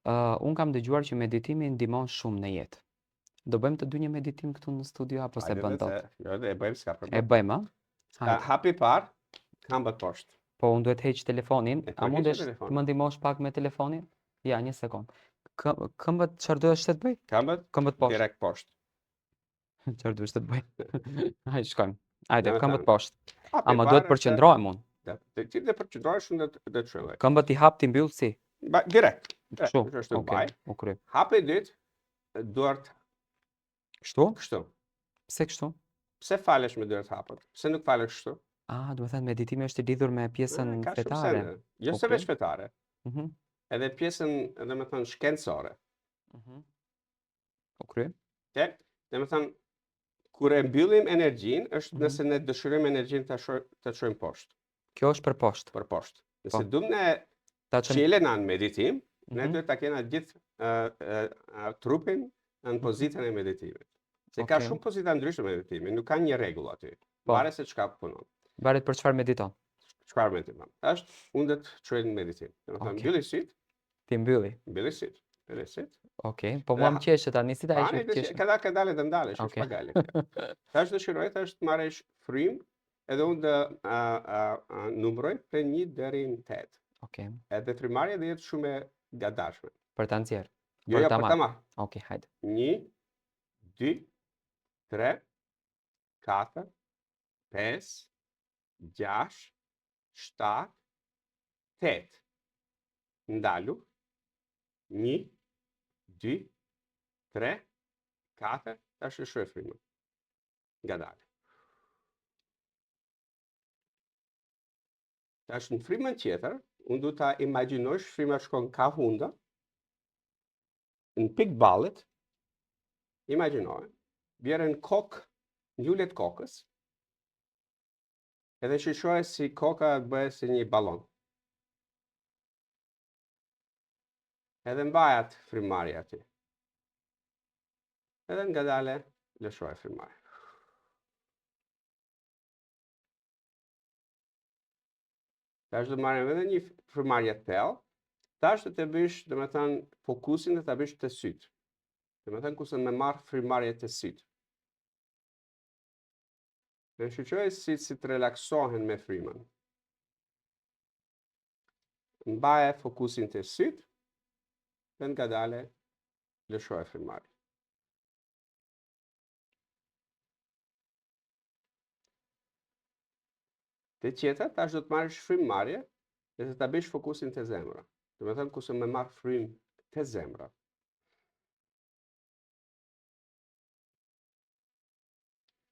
Unë kam dëgjuar që meditimi ndihmon shumë në jetë. Do bëjmë të dy një meditim këtu në studio apo se bën dot? Jo, e bëjmë s'ka E problem. bëjmë, a? Hajde. Hapi parë, këmbët poshtë. Po unë duhet heq telefonin. E, po, A heq mundesh telefonin. të më ndihmosh pak me telefonin? Ja, një sekond. Këmbët çfarë duhet të bëj? Këmbët Këmbët poshtë. direkt poshtë. Çfarë duhet të bëj? Hajde shkojmë. Hajde, Domethënë, këmbët poshtë. hapi Ama parë duhet përqendrohem unë. Ti dhe përqendrohesh unë do të shëlloj. Këmbët i hap ti mbyll si? Direkt. Kështu. Është Okej, baj. u kry. Hapi dytë, duart Kështu? kështu. Pse kështu? Pse falesh me dyart hapur? Pse nuk falesh kështu? Ah, do të thënë meditimi është i lidhur me pjesën Ka shumë fetare. sende. Jo se Okej. veç fetare, Mhm. edhe pjesën, domethënë shkencore. Mhm. U kry. Domethënë kur e mbyllim energjinë është Mhm. nëse ne dëshirojmë energjinë ta çojmë poshtë, Kjo është për poshtë. për poshtë. Po. Nëse duam ne Ta çojmë. qielena në meditim, ne Mhm. duhet ta kena gjithë trupin në pozitën e meditimit. Se ka Okej. shumë pozita ndryshme meditimi, nuk ka një rregull aty. Po. Varet se çka punon. Varet për çfarë mediton. Çfarë mediton? Është undet çojnë në meditim. Domethënë Okej. mbylli syt, Ti mbylli. mbylli syt, mbylli syt. Okej, po mua më qeshe tani si ta heq Tani me qeshe. ka dalë të ndalesh, është Okej. pagali. Tash dëshiroj tash të marrësh frym, edhe unë të numëroj prej 1 deri në 8. Okej. Edhe frymarrja do jetë shumë e gatshme. Për ta nxjerr. Jo, Për jo, ta për ta marrë. marrë. Okej, hajde. 1, 2, 3, 4, 5, 6, 7, 8. Ndalu. 1, 2, 3, 4, tash e shoj frymën. Ngadale. Tash në frymën tjetër, unë du ta imagjinoj fryma shkon ka hunda, në pik ballit, imagjinoj, bjerë në kokë, në lullet kokës, edhe shishoj si koka bëhet si një ballon. Edhe mbajat frymarrja aty. Edhe ngadale lëshoj frymarrja. Tash do marrim edhe një frymarrje të thellë. Tash do të bësh, domethënë, fokusin do ta bësh te syt. Domethënë kurse me marr frymarrje te syt. Dhe shoqëroj si të relaksohen me frymën. Mbaje fokusin te syt, dhe ngadale lëshoj frymarrjen. Te tjetër, tash do të marrësh frymmarrje dhe të ta bësh fokusin te zemra. Domethënë kurse me marr frymë te zemra.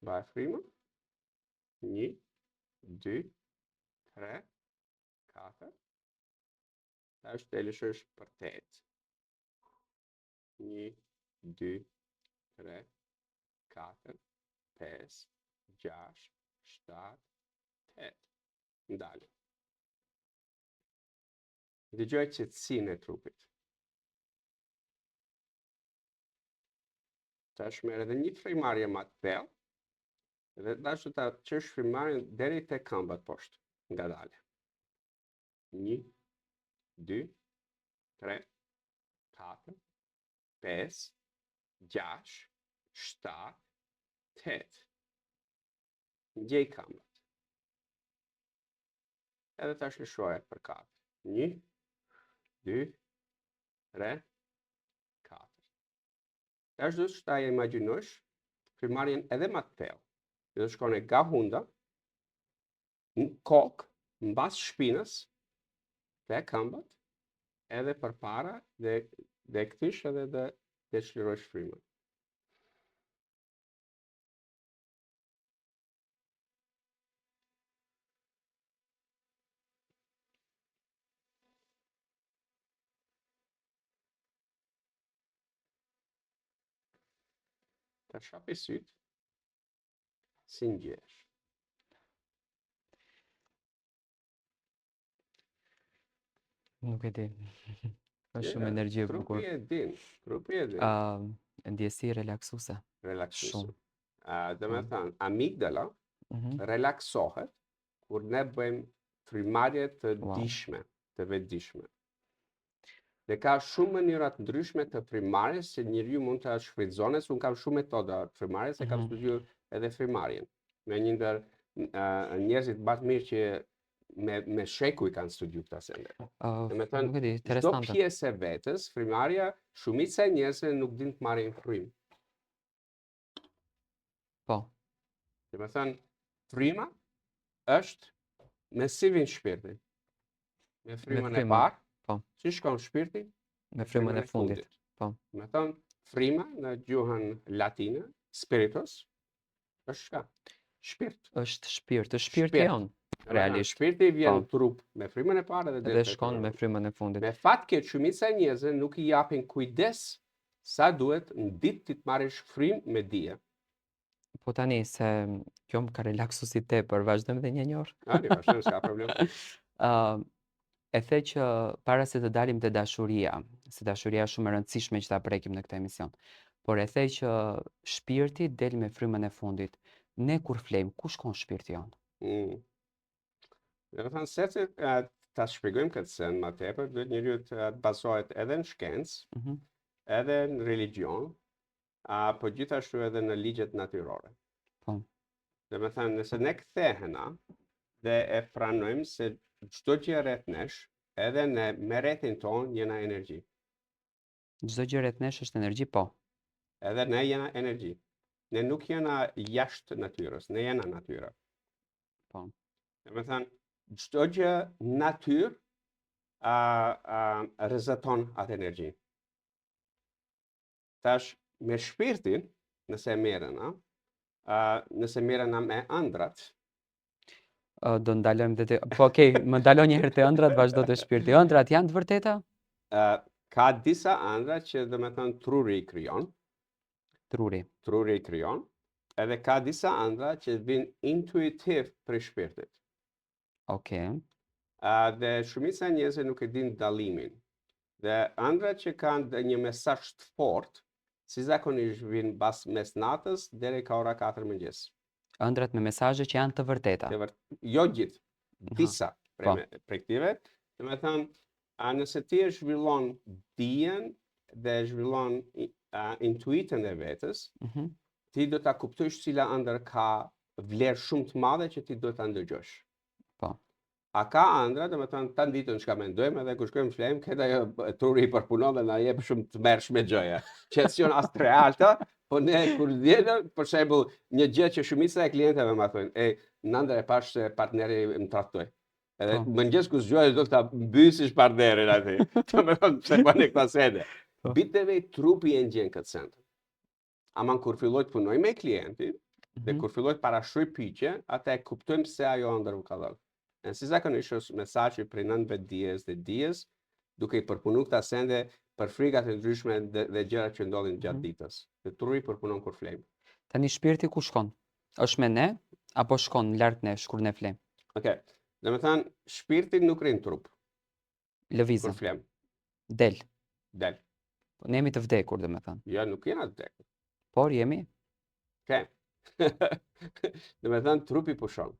Mbaj frymën. 1, 2, 3, 4. Tash të lëshosh për 8. 1, 2, 3, 4, 5, 6, 7, 8. Ndale. Dëgjoj qetësinë e trupit. Tash merr edhe një frymarrje më të thellë. Dhe tash do ta çesh frymarrjen deri te këmbët poshtë, ngadale. 1, 2, 3, 4, 5, 6, 7, 8. Ngjej këmbët. edhe tash lëshohet për 4. 1, 2, 3, 4. Tash do të imagjinosh frymarrjen edhe më të thellë. Do shkon nga hunda, në kokë, mbas shpinës, te këmbët, edhe përpara dhe këtish edhe dhe çlirosh frymën. Ta shapi sytë, si ngjesh. Nuk e di. Është shumë energji e bukur. Trupi e din. Ndjesi relaksuese. Relaksuese. Shumë. Dhe me thënë, amigdala relaksohet kur ne bëjmë frymarrje të dishme, të vetëdijshme. Dhe ka shumë mënyra të ndryshme të frymarrjes se njeriu mund ta shfrytëzonë, unë kam shumë metoda të frymarrjes, se kam studiuar edhe frymarrjen. Me një ndër njerëzit më të mirë që me shekuj kanë studiuar këtë sende. Me thënë, çdo pjesë e vetes, frymarrja, shumica e njerëzve nuk din të marrin frym. Po. Dhe me thënë, fryma është me si vjen shpirti. Me frymën e parë, si shkon shpirti? Me frymën e fundit. Po. Me thënë, fryma në gjuhën latine, spiritus, është shka? Shpirt. Është shpirt, është shpirti jonë. Realisht. Shpirti vjen në trup me frymën e parë dhe shkon me frymën e fundit. Me fat keq shumica e njerëzve nuk i japin kujdes sa duhet në ditë ti të marrësh frymë me dije. Po tani se kjo më ka relaksu si tepër, vazhdojmë edhe një orë. Vazhdojmë, s'ka problem. E the që para se të dalim te dashuria, se dashuria është shumë e rëndësishme që ta prekim në këtë emision, por e the që shpirti del me frymën e fundit. Ne kur flejmë, ku shkon shpirti jonë? Dhe me thënë, se ta shpjegojmë këtë sen më tepër, duhet njeriu të bazohet edhe në shkencë, edhe në religjion, po gjithashtu edhe në ligjet natyrore. Po. Dhe me thënë, nëse ne kthehena dhe e pranojmë se çdo gjë rreth nesh, edhe ne me rrethin ton jena energji. Çdo gjë rreth nesh është energji, po. Edhe ne jena energji. Ne nuk jena jashtë natyrës, ne jena natyra. Po. Dhe me thënë, çdo gjë natyrë rrezeton atë energji. Tash me shpirtin, nëse merrena me ëndrat, do ndalojmë dhe po okej, më ndalo një herë te ëndrat, vazhdo te shpirti. Ëndrat janë të vërteta? Ka disa ëndra që do të thonë truri i krijon. Truri i krijon. Edhe ka disa ëndra që vijnë intuitiv për shpirtit. Okej. Dhe shumica e njerëzve nuk e din dallimin. Dhe ëndrat që kanë një mesazh të fortë, si zakonisht vijnë pas mesnatës deri ka ora 4 mëngjes. Ëndrat me mesazhe që janë të vërteta. Jo gjithë, disa prej këtyre. Do të thënë, nëse ti e zhvillon dijen dhe e zhvillon intuitën e vetes, ti do ta kuptosh cila ëndër ka vlerë shumë të madhe që ti do ta ndëgjosh. Po. A ka ëndra, do të thënë, ta ditën çka mendojmë edhe kur shkojmë flejmë, këtë ajo truri i përpunon dhe na jep shumë të mërshme gjëja. Që janë as të realta, po ne kur vjen, për shembull, një gjë që shumica e klientëve më thonë, nëndër e pash se partneri më trahtoi. Edhe mëngjes kur zgjohesh do ta mbysish partnerin aty. Do të thonë pse bën këta sende. Biteve trupi e ngjen këtë send. Aman kur filloj të punoj me klientin, dhe kur filloj të parashoj pyetje, atë e kuptojmë pse ajo ëndër u ka dhënë. E si zakonisht është mesazhi prej nënve dijes dhe dijes, duke i përpunu këta sende për frikat e ndryshme dhe gjërat që ndodhin gjatë ditës. Dhe truri përpunon kur flejmë. Tani shpirti ku shkon? Është me ne apo shkon larg nesh kur ne flejmë? Okej. Dhe me thënë, shpirti nuk rrin trup. Lëvizën. Kur flejmë. Del. Ne jemi të vdekur, dhe me thënë. Jo, nuk jena të vdekur. Por jemi? Okej. Dhe me thënë, trupi pushon.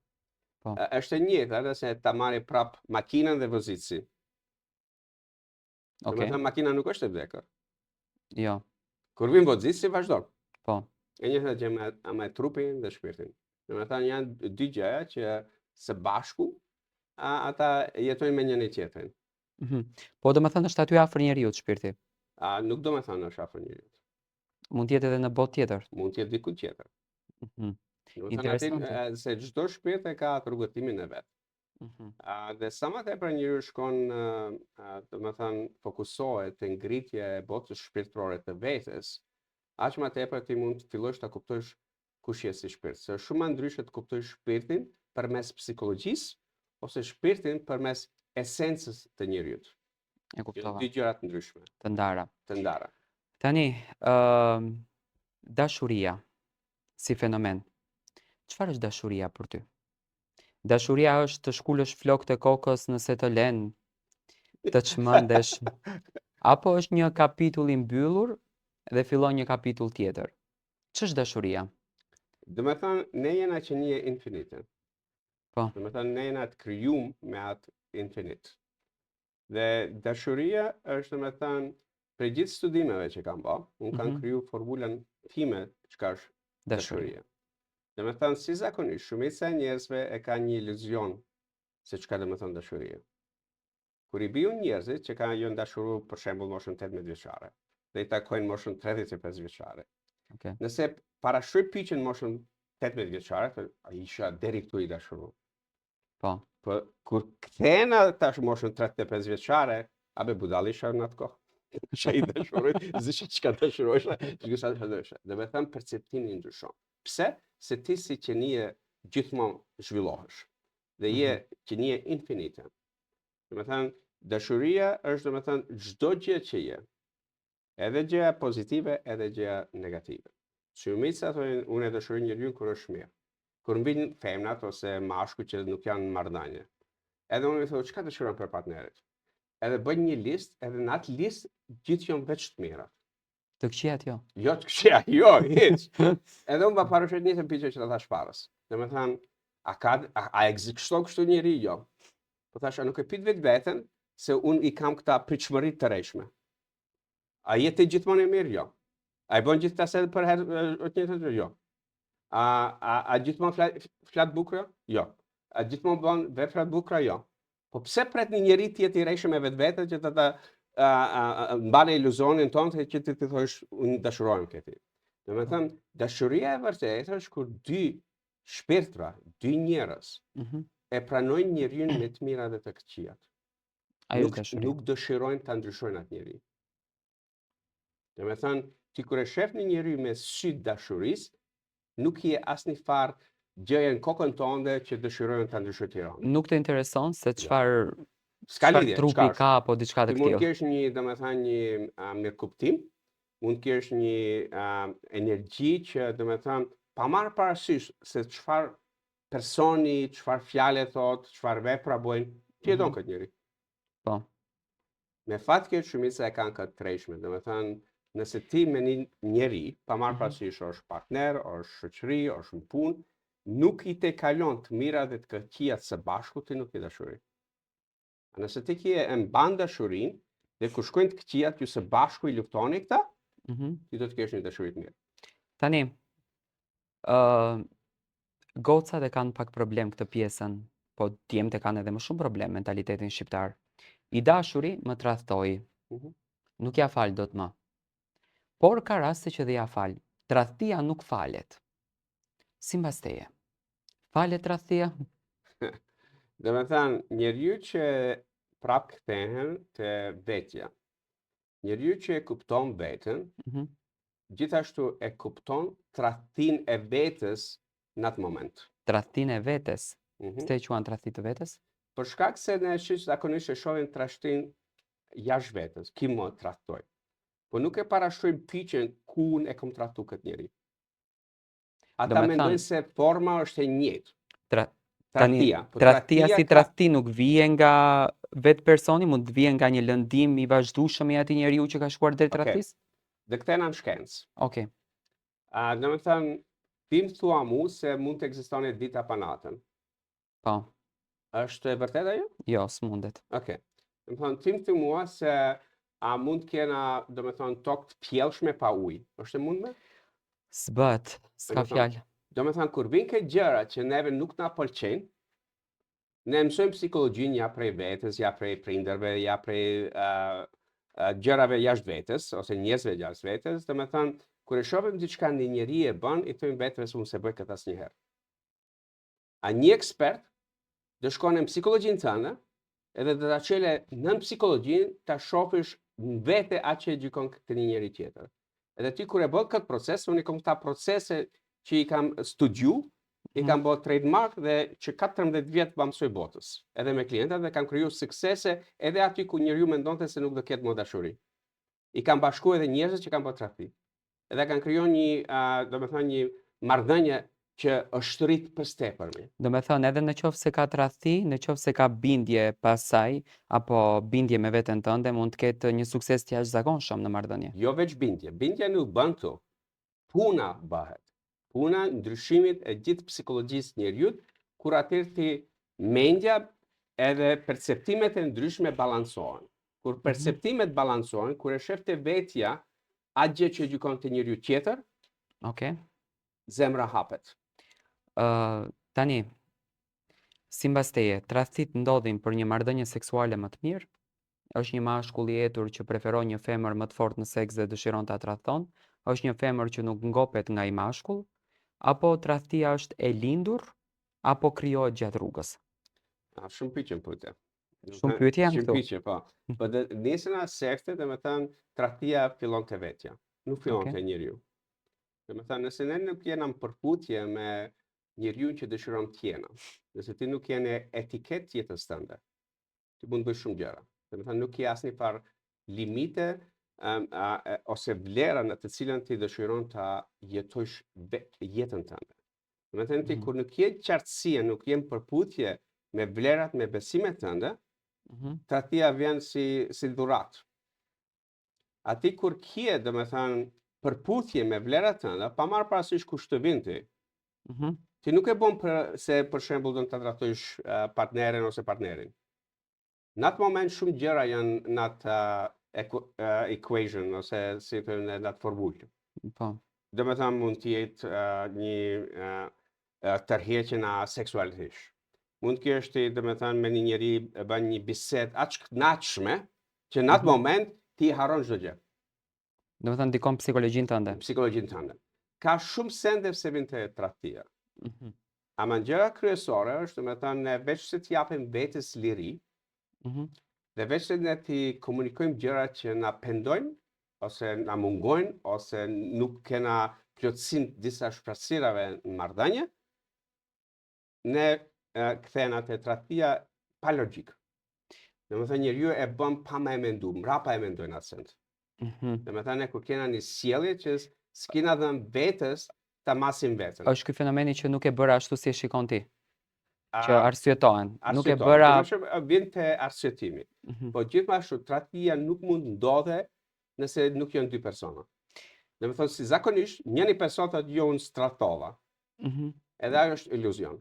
Është e njëjtë, edhe se ta marri prap makinën dhe vozitësin. Dhe me thënë, makina nuk është e vdekur. Jo. Kur vin vozitësi, vazhdon. Po. E njëjtë gjë me trupin dhe shpirtin. Dhe me thënë, janë dy gjëja që së bashku ata jetojnë me njëri tjetrin. Po do me thënë është aty afër njeriut shpirti. Nuk do me thënë është afër njeriut. Mund të jetë edhe në botë tjetër. Mund të jetë diku tjetër. Interesante. Se çdo shpirt e ka atë rrugëtimin e vet. Dhe sa më tepër njeriu shkon, domethënë fokusohet te ngritja e botës shpirtërore të vetes, aq më tepër ti mund të fillosh ta kuptosh kush je si shpirt. Se është shumë më ndryshe të kuptosh shpirtin përmes psikologjisë ose shpirtin përmes esencës të njeriut. E kuptova. Dy gjëra të ndryshme. Të ndara. Të ndara. Tani, dashuria si fenomen. Çfarë është dashuria për ty? Dashuria është të shkulësh flokët e kokës nëse të len, të çmendesh, apo është një kapitull i mbyllur dhe fillon një kapitull tjetër? Ç'është dashuria? Do me thënë, ne jena që një infinite. Po. Do me thënë, ne jena të kryum me atë infinit. Dhe dashuria është, do me thënë, për gjithë studimeve që kam ba, unë kam kryu formulën time çka është dashuria. Do me thënë, si zakonisht, shumica e njerëzve e ka një iluzion se çka do me thënë dashuria. Kur i bijun njerëzit që kanë jënë dashuru për shembull moshën 18 vjeçare, dhe i takojnë moshën 35 vjeçare. Nëse parashoj pyetjen moshën 18 vjeçare, ai isha deri këtu i dashuru. Po. Po kur kthehen tash moshën 35 vjeçare, abe budalli isha në atë kohë. Isha i dashuroj, zisha çka dashurojsha, çka dashurojsha. Do me thënë perceptimi ndryshon. Pse? Se ti si qenie gjithmonë zhvillohesh. Dhe je qenie infinite. Do me thënë, dashuria është do me thënë çdo gjë që je. Edhe gjëja pozitive, edhe gjëja negative. Shumica thonë unë e dashuroj njeriu kur është mirë. Kur mbijnë femnat ose mashkuj që nuk janë në marrëdhënie. Edhe unë i thoj çka dëshiron për partnerit. Edhe bëj një listë, edhe në atë listë gjithë janë veç të mira. Të këqijat jo. Jo të këqijat, jo, hiç. Edhe unë parashoj një pyetje që ta thash paras. Domethënë, a ekziston kështu njeri? Jo. Po thash, a nuk e pyet vetveten se unë i kam këta pritshmëri të rreshme. A jetë gjithmonë e mirë? Jo. A i bën gjithë ta për herë? Jo. A gjithmonë flet bukur? Jo. A gjithmonë bën vepra të bukura? Jo. Po pse pret një njeri të jetë i rreshëm me vetvete që ta mban iluzionin tonë që ti thosh unë dashurohem këtij. Domethënë, dashuria e vërtetë është kur dy shpirtra, dy njerëz e pranojnë njeriu me të mirat dhe të këqijat. Nuk dëshirojnë ta ndryshojnë atë njeri. Domethënë, ti kur e shef një njeri me sy dashurisë, nuk je asnjë farë gjëja në kokën tënde që dëshirojnë ta ndryshojnë Tiranën. Nuk të intereson se çfarë trupi ka apo diçka të këtij. Mund të kesh një, domethënë, një mirëkuptim, mund të kesh një energji që domethënë pa marrë parasysh se çfarë personi, çfarë fjale thot, çfarë vepra bëjnë, ti e don këtë njeri. Po. Me fat keq shumica e kanë këtë tërheqme, domethënë nëse ti me një njeri pa marrë parasysh është partner, është shoqëri, është në punë, nuk i te kalon të mirat dhe të këqijat së bashku, ti nuk i dashuri. Nëse ti ke e mban dashurinë dhe kur shkojnë të këqijat ju së bashku i luftoni këta, ti do të kesh një dashuri të mirë. Tani, gocat e kanë pak problem këtë pjesën, po djemtë e kanë edhe më shumë problem mentalitetin shqiptar. I dashuri më tradhtoi. Nuk ja fal dot më. Por ka raste që dhe ja fal. Tradhtia nuk falet. Sipas teje. Falet tradhtia? Do me thënë, njeriu që prap kthehen te vetja. Njeriu që e kupton veten, gjithashtu e kupton tradhtin e vetes në atë moment. Tradhtin e vetes? Pse e quan tradhti të vetes? Për shkak se ne zakonisht e shohim tradhtin jashtë vetes, ki më tradhtoi. Po nuk e parashojmë pyetjen ku unë e kam tradhtu këtë njeri. Ata mendojnë se forma është e njëjtë. Tradhtia si tradhti nuk vije nga vetë personi, mund të vije nga një lëndim i vazhdueshëm i atij njeriu që ka shkuar deri tradhtis? Dhe këtë në shkencë. Okej. Do me thënë, ti më thua mu se mund të ekzistoni dita pa natën. Po. Është e vërtetë ajo? Jo, s'mundet. Okej. Do me thënë, ti më thua mua se a mund të kena, do me thënë, tokë të pjellshme pa ujë. Është e mundme? S'bët, s'ka fjalë. Do me thënë, kur vinë këtë gjëra që neve nuk na pëlqejnë, Ne mësojmë psikologjinë ja prej vetes, ja prej prindërve, ja prej gjërave jashtë vetes, ose njerëzve jashtë vetes, domethënë kur e shohim diçka një njeri e bën, i thojmë vetes unë se bëj këtë asnjëherë. A një ekspert do shkon në psikologjinë tënde, edhe do ta çele nën psikologjinë ta shohësh në vete atë që gjikon këtë një njeri tjetër. Edhe ti kur e bën këtë proces, unë kam këta procese që i kam studiu, i kam bërë trademark dhe që 14 vjet pa mësoj botës, edhe me klientat dhe kam kriju suksese edhe aty ku njeriu mendonte se nuk do ketë më dashuri. I kam bashkuar edhe njerëz që kanë bërë tradhti. Edhe kanë krijuar një marrëdhënie që është rrit për stepërmi. Do me thënë edhe në qoftë se ka tradhti, në qoftë se ka bindje pas saj, apo bindje me veten tënde, mund të ketë një sukses të jashtëzakonshëm në marrëdhënie. Jo veç bindje. Bindja nuk bën këtu. Puna bëhet. Puna ndryshimit e gjithë psikologjisë njeriut, kur atëherë ti mendja edhe perceptimet e ndryshme balansohen. Kur perceptimet balansohen, kur e shef te vetja atë gjë që gjykon te njeriu tjetër, Okej. zemra hapet. Tani, sipas teje, tradhtit ndodhin për një marrëdhënie seksuale më të mirë? Është një mashkull i etur që preferon një femër më të fortë në seks dhe dëshiron ta tradhton? Është një femër që nuk ngopet nga i mashkull? Apo tradhtia është e lindur apo krijohet gjatë rrugës? Shumë pyetje pyetje. Shumë pyetje janë Shumë këtu. pyetje, po. Po nisën as sekte, domethënë tradhtia fillon te vetja. Nuk fillon Okej. te njeriu. Domethënë nëse ne nuk jena në përputhje me njeriu që dëshiron të jena, nëse ti nuk je në etiketë tjetës tënde, ti mund të bësh shumë gjëra. Domethënë nuk ke asnjë farë limite ose vlera në të cilën ti dëshiron ta jetojsh jetën tënde. Domethënë ti kur nuk je qartësia, nuk je në përputhje me vlerat, me besimet tënde, tradhtia vjen si dhuratë. Ati kur kje, domethënë, përputhje me vlerat tënde, pa marrë parasysh kush të vin ti. Ti nuk e bën se për shembull do të tradhtosh partnerin ose partnerin. Në atë moment shumë gjëra janë në atë equation ose si thënë në atë formulë. Po. Domethënë mund të jetë një tërheqje na seksualisht. Mund të kesh ti domethënë me një njeri bën një bisedë aq kënaqshme që në atë moment ti harron çdo gjë. Domethënë ndikon psikologjinë tënde. Psikologjinë tënde. Ka shumë sende pse vjen te tradhtia. Ama gjëra kryesore është domethënë ne veç se të japim vetes liri, dhe veç se ne ti komunikojmë gjëra që na pendojnë, ose na mungojnë, ose nuk kena plotësim disa shprehësirave në marrëdhënie, ne kthehena te tradhtia pa logjik. Domethënë njeriu e bën pa më e mendu, mrapa e mendojnë atë send. Domethënë kur kena një sjellje që s'kena dhënë vetes ta masim veten. Është ky fenomeni që nuk e bëra ashtu si e shikon ti. Që arsyetohen. Nuk e bëra. Vjen te arsyetimi. Po gjithashtu tradhtia nuk mund ndodhe nëse nuk janë dy persona. Domethënë si zakonisht njëri person thotë jo unë stradhtova. Edhe ajo është iluzion.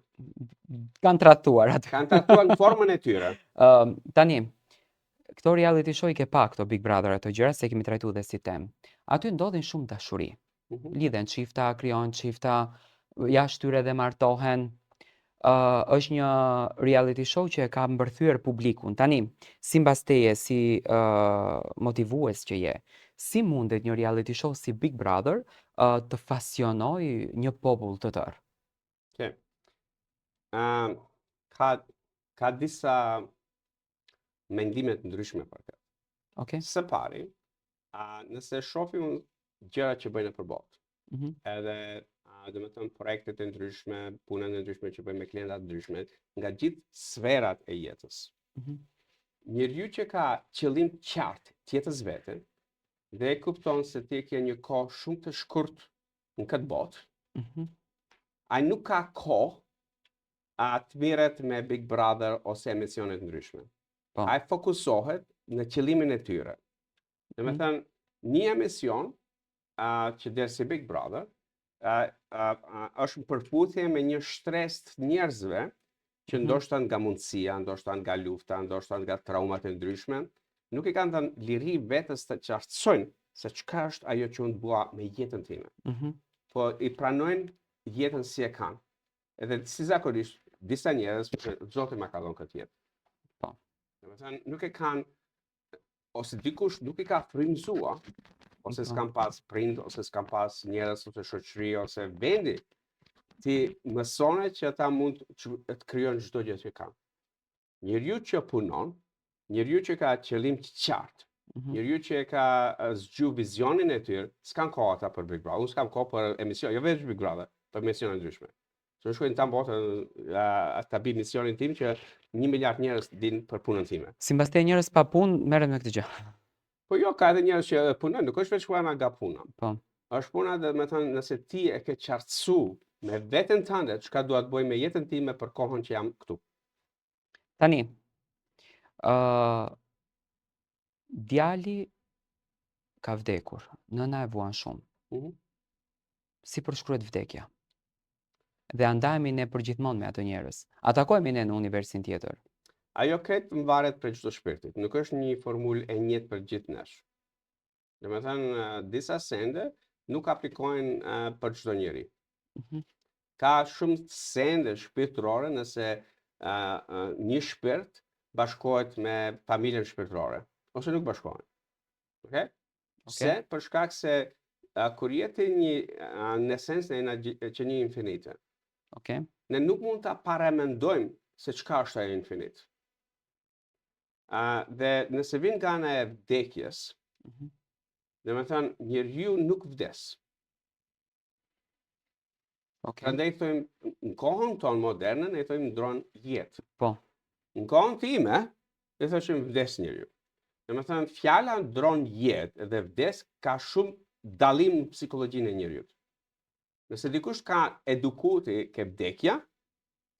Kanë tradhtuar atë. Kanë tradhtuar në formën e tyre. Tani, këto reality show i ke pa këto Big Brother ato gjëra se kemi trajtuar dhe si temë. Aty ndodhin shumë dashuri. Lidhen çifta, krijojnë çifta, jashtë tyre dhe martohen. Është një reality show që e ka mbërthyer publikun. Tani, sipas teje, si motivues që je, si mundet një reality show si Big Brother të fasionoj një popull të tërë? Ka disa mendime të ndryshme për këtë. Okay. Së pari, nëse shohim gjërat që bëjnë nëpër botë, edhe domethënë projektet e ndryshme, punën e ndryshme që bëjmë me klienta të ndryshme, nga gjithë sferat e jetës. Njeriu që ka qëllim të qartë të jetës vete, dhe e kupton se ti ke një kohë shumë të shkurt në këtë botë, ai nuk ka kohë të merret me Big Brother ose emisione të ndryshme. Ai fokusohet në qëllimin e tyre. Domethënë, një emision që del si Big Brother është në përputhje me një stres të njerëzve që ndoshta nga mundësia, ndoshta nga lufta, ndoshta nga traumat e ndryshme, nuk i kanë dhënë liri vetes të qartësojnë se çka është ajo që unë bua me jetën time. Po i pranojnë jetën si e kanë. Edhe si zakonisht disa njerëz Zoti ma ka dhënë këtë jetë. Po. Domethënë nuk e kanë ose dikush nuk i ka frymëzuar, ose s'kan pas prind, ose s'kan pas njerëz ose shoqëri ose vendi, ti mësone që ata mund të krijojnë çdo gjë që kanë. Njeriu që punon, njeriu që ka qëllim të qartë, njeriu që e ka zgju vizionin e tyre, s'kan kohë ata për Big Brother. Unë s'kam kohë për emision, jo vetëm Big Brother, për emisione ndryshme. Që shkojnë tam botën ta bëj misionin tim që 1 miliard njerëz din për punën time. Sipas te njerëz pa punë merren me këtë gjë. Po jo, ka edhe njerëz që punojnë, nuk është vetëm shkuar nga puna. Po. Është puna dhe me thënë nëse ti e ke qartësu me veten tënde çka dua të bëj me jetën time për kohën që jam këtu. Tani, djali ka vdekur, nëna e vuan shumë. Si përshkruhet vdekja? Dhe andajemi ne përgjithmonë me ato njerëz. A takojmë ne në universin tjetër? Ajo këtë varet për çdo shpirtit. Nuk është një formulë e njëjtë për gjithë nesh. Domethënë, disa sende nuk aplikojnë për çdo njeri. Ka shumë sende shpirtërore nëse një shpirt bashkohet me familjen shpirtërore, ose nuk bashkohen. Okay? Se për shkak se kur jeti në esencën e që një infinite. Ne nuk mund ta paramendojmë se çka është ajo infinit. Dhe nëse vin nga ana e vdekjes, domethënë njeriu nuk vdes. Prandaj thojmë në kohën tonë moderne ne thojmë ndron jetë. Po. Në kohën time ne thoshim vdes njeriu. Domethënë fjala ndron jetë dhe vdes ka shumë dallim në psikologjinë e njeriu. Nëse dikush ka edukuti ke vdekja,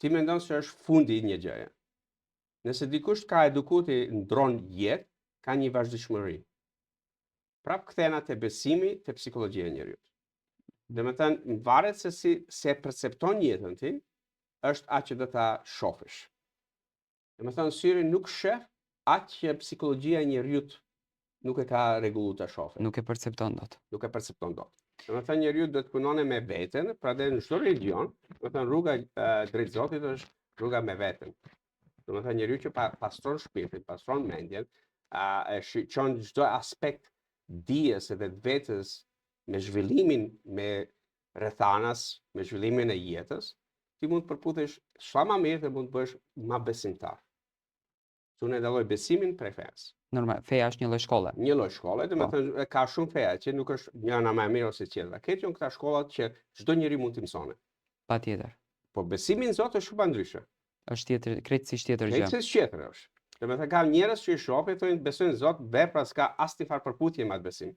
ti mendon se është fundi i një gjëje. Nëse dikush ka edukuti ndron jetë, ka një vazhdimshmëri. Prap kthena te besimi te psikologjia e njeriu. Domethënë varet se si percepton jetën ti, është atë që do ta shohësh. Domethënë syri nuk sheh atë që psikologjia e njeriu nuk e ka rregulluar ta shohë. Nuk e percepton dot. Nuk e percepton dot. Domethënë njeriu duhet të punone me veten, prandaj në çdo religion, domethënë rruga drejt Zotit është rruga me veten. Domethënë njeriu që pastron shpirtin, pastron mendjen, e shqyrton çdo aspekt dijes edhe të vetes me zhvillimin me rrethanas, me zhvillimin e jetës, ti mund të përputhesh sa më mirë dhe mund të bësh më besimtar. Unë e dalloj besimin prej fesë. Normal, feja është një lloj shkolle. Një lloj shkolle, domethënë ka shumë feja që nuk është njëra më e mirë ose tjetra. Këto janë këta shkollat që çdo njeri mund të mësone. Patjetër. Po besimi në Zot është shumë ndryshe. Është tjetër, krejtësisht tjetër gjë. Krejtësisht tjetër është. Domethënë ka njerëz që i shohin thonë besojnë në Zot, vepra s'ka asnjë farë përputhje me atë besim.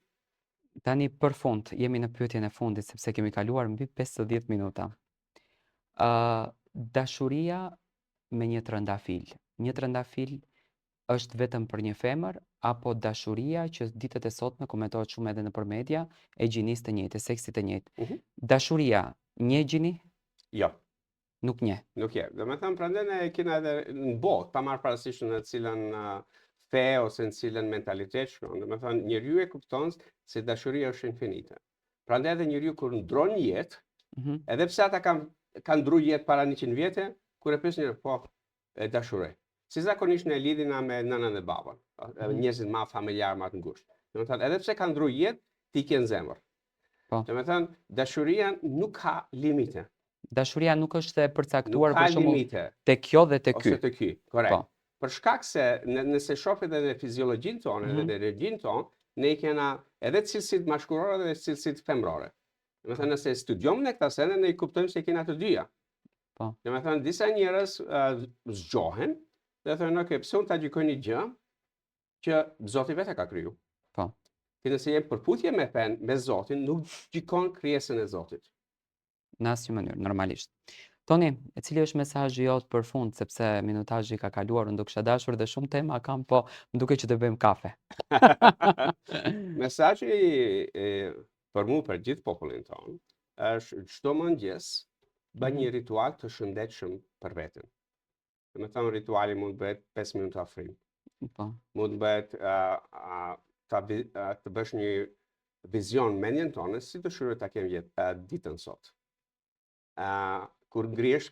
Tani për fund, jemi në pyetjen e fundit sepse kemi kaluar mbi 50 minuta. Dashuria me një trëndafil. Një trëndafil është vetëm për një femër, apo dashuria që ditët e sotme komentohet shumë edhe nëpër media, e gjinisë të njëjtë, seksit të njëjtë. Dashuria një gjini? Jo. Nuk një. Nuk je. Domethënë prandaj ne kemi edhe në botë, pa marrë parasysh në cilën fe ose në cilën mentalitet shkon. Domethënë njeriu e kupton se dashuria është infinite. Prandaj edhe njeriu kur ndron jetë, edhe pse ata kanë ndruar jetë para 100 vjetë, kur e pyes njëri, po, e dashuroj. Si zakonisht ne lidhina me nënën dhe babën, njerëzit më familjar, më të ngushtë. Domethënë edhe pse kanë ndruar jetë, ti ke në zemër. Po. Domethënë dashuria nuk ka limite. Dashuria nuk është e përcaktuar për shembull te kjo dhe te ky. Ose te ky, korrekt. Po. Për shkak se nëse shohim edhe në fiziologjinë tonë edhe në energjinë tonë, ne kena edhe cilësitë mashkullore dhe cilësitë femrore. Domethënë nëse studiojmë ne këta sende, ne i kuptojmë se kena të dyja. Po. Domethënë disa njerëz zgjohen dhe thonë, "Ok, pse unë ta gjykoj një gjë që Zoti vetë ka kriju?" Po. Ti nëse je përputhje me fen, me Zotin, nuk gjykon krijesën e Zotit. Në asnjë mënyrë, normalisht. Toni, e cili është mesazhi jot për fund, sepse minutazhi ka kaluar, unë do kisha dashur dhe shumë tema kam, po më duket që do bëjmë kafe. Mesazhi për mua, për gjithë popullin tonë, është çdo mëngjes bëj një ritual të shëndetshëm për veten. Domethënë rituali mund të bëhet 5 minuta frim. Po. Mund të bëhet të bësh një vizion mendjen tonë si dëshiroj ta kem ditën sot. kur ngrihesh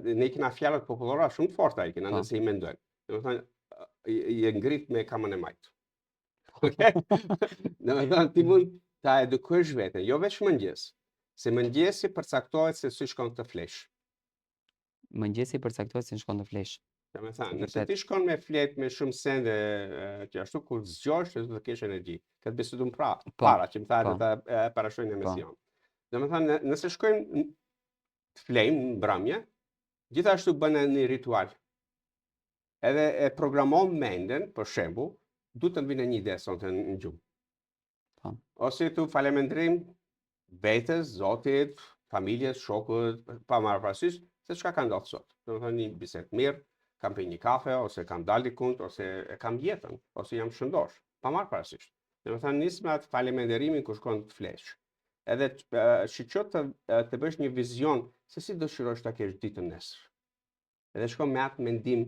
ne kena fjalët popullore shumë të forta i kena Po. nëse i mendojnë. Domethënë je ngrit me kamën e majt. Okej? Domethënë ti mund ta edukosh veten, jo vetëm mëngjes. Se mëngjesi përcaktohet se si shkon të flesh. Mëngjesi përcaktohet si shkon të flesh. Domethënë, nëse Vërtet. ti shkon me flet me shumë sende që ashtu kur zgjohesh do të kesh energji. Këtë bisedum Po, para që më tha po. të ta parashoj në Po. emision. Domethënë, nëse shkojmë të flejmë në mbrëmje, gjithashtu bën një ritual. Edhe e programon mendën, për shembull, du të më vinë një ide sonte në gjumë. Po. Ose tu falëndrim vetes, Zotit, familjes, shokut, pa marrë parasysh se çka ka ndodhur sot. Domethënë një bisedë mirë, kam pi një kafe, ose kam dalë dikund, ose e kam jetën, ose jam shëndosh, pa marrë parasysh. Domethënë nis me atë falënderimin kur shkon të flesh. Edhe shiqo të bësh një vizion se si dëshirosh ta kesh ditën nesër. Edhe shko me atë mendim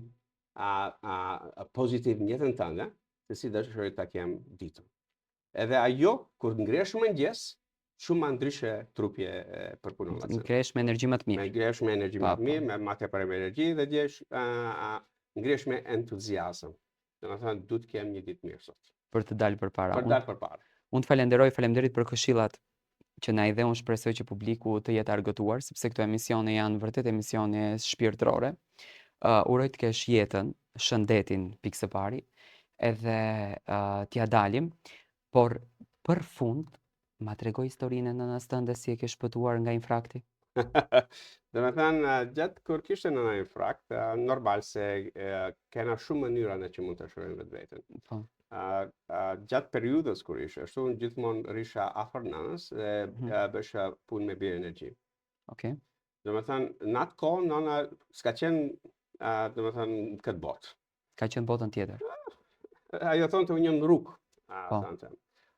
pozitiv në jetën tënde, se si dëshiroj ta kem ditën. Edhe ajo kur ngrehesh mëngjes, shumë ma ndryshe trupje përpunon atë. Ngrehesh me energji më të mirë. Ngrehesh me energji më Po, të mirë, me tepër energji dhe djesh ngrehesh me entuziazëm. Domethënë du të kem një ditë mirë sot. Për të dalë përpara. Për dalë përpara. Unë të falenderit për këshillat që na i dhe, unë shpresoj që publiku të jetë argëtuar, sepse këto emisione janë vërtet emisione shpirtërore. Uroj të kesh jetën, shëndetin pikë së pari, edhe t'ja dalim, por për fund, ma tregoj historinë e nënës tënde si e ke shpëtuar nga infrakti? Domethënë, gjatë kur kishte nëna infrakt, normal se kena shumë mënyra në që mund të shërojmë vetveten. Po. Gjatë periudhës kur ishe, ashtu unë gjithmonë risha afër nënës dhe bësha punë me bioenergji. Okej. Domethënë, në atë kohë nëna s'ka qenë domethënë këtë botë. Ka qenë botën tjetër. Ajo thonë të unë në rrugë, Po. thante.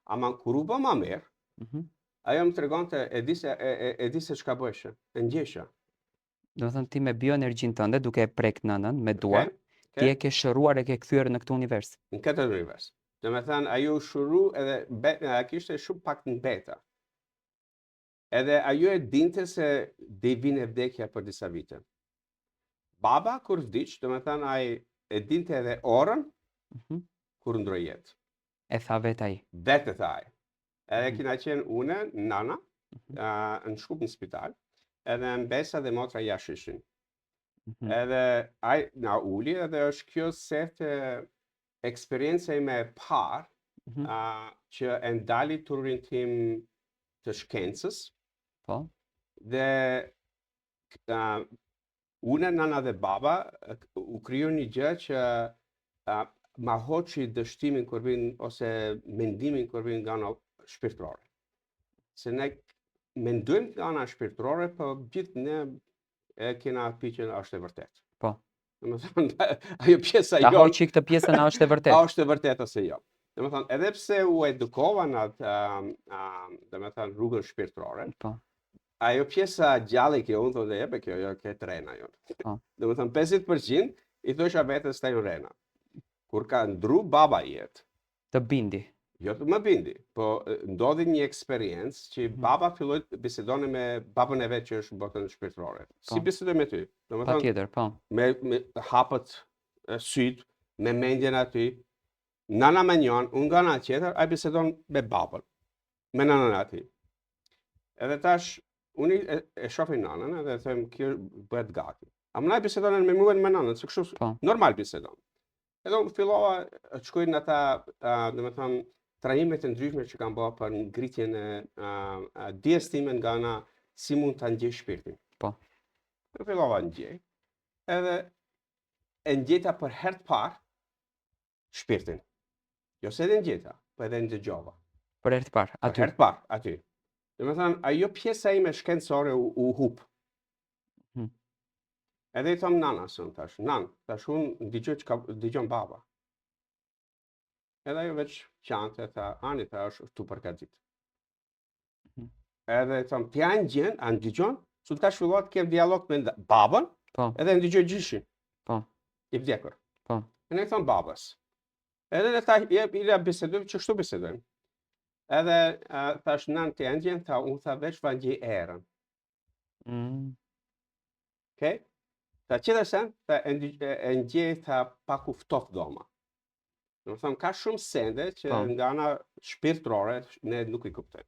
Ama kur u bë ma mirë, ajo më tregonte e di se çka bëheshe, e ngjeshja. Domethënë ti me bioenergjinë tënde, duke e prek nënën me duar, ti e ke shëruar, e ke kthyer në këtë univers. Në këtë univers. Domethënë ajo u shëru edhe kishte shumë pak në beta. Edhe ajo e dinte se do vinë vdekja për disa vite. Baba kur vdiq, domethënë ai e dinte edhe orën kur ndroi jetë. E tha vet ai. Vetë tha ai. Edhe kina qenë une, nana, në shkup në spital, edhe mbesa dhe motra jashtë ishin. Edhe ai na uli edhe është kjo sefte eksperjenca ime e parë që e ndali turin tim të shkencës. Po. Dhe une, nana dhe baba u kriju një gjë që ma hoqi dështimin kur vin ose mendimin kur vin nga ana shpirtërore. Se ne mendojmë nga ana shpirtërore, po gjithë ne e kena pikën a është e vërtet. Po. Domethënë ajo pjesa ta jo. hoqi këtë pjesën a është e vërtet. A është e vërtet ose jo. Domethënë edhe pse u edukova në atë domethënë rrugën shpirtërore. Po. Ajo pjesa gjallë që unë thonë jep kjo jo ke trena jo. Po. Domethënë 50% i thosha vetes taj rena. Kur ka ndru baba jetë. Të bindi. Jo të më bindi, po ndodhi një eksperiencë që baba filloi të bisedonte me babën e vet që është në botën shpirtërore. Si bisedoj me ty? Domethënë Patjetër, po. Me hapët syt, me mendjen aty. Nana më njon, unë nga ana tjetër, ai bisedon me babën, me nanën aty. Edhe tash unë e shohin nanën edhe them kjo bëhet gati. Amna bisedon me mua me nanën, se kështu normal bisedon. Edhe unë fillova të shkoj në ata, domethënë, trajnimet e ndryshme që kam bërë për ngritjen e dijes time nga ana si mund ta ngjej shpirtin. Po. Fillova ngjej. Edhe e ngjeta për herë të parë shpirtin. Jo se edhe ngjeta, po edhe ndëgjova. Për herë të parë, aty. Për herë të parë, aty. Domethënë, ajo pjesa ime shkencore u hup. Edhe i thom nana sën tash, tash unë dëgjon baba. Edhe ajo veç qante, tha, ani, tha, është tu përgatit. Edhe i thom, ti a ndëgjon, su tash fillot kem dialog me babën, edhe ndëgjoj gjyshin. I vdekur. Edhe i thom babës. Edhe ta ila bisedojmë që kështu bisedojmë. Edhe thash, nan, ti a ndjen, tha, unë tha veç va ngjej erën. Okay? Ta qëtërsen, e ndjej pak u ftoft dhoma. Do të thonë, ka shumë sende që Po. nga ana shpirtërore ne nuk i kuptojmë.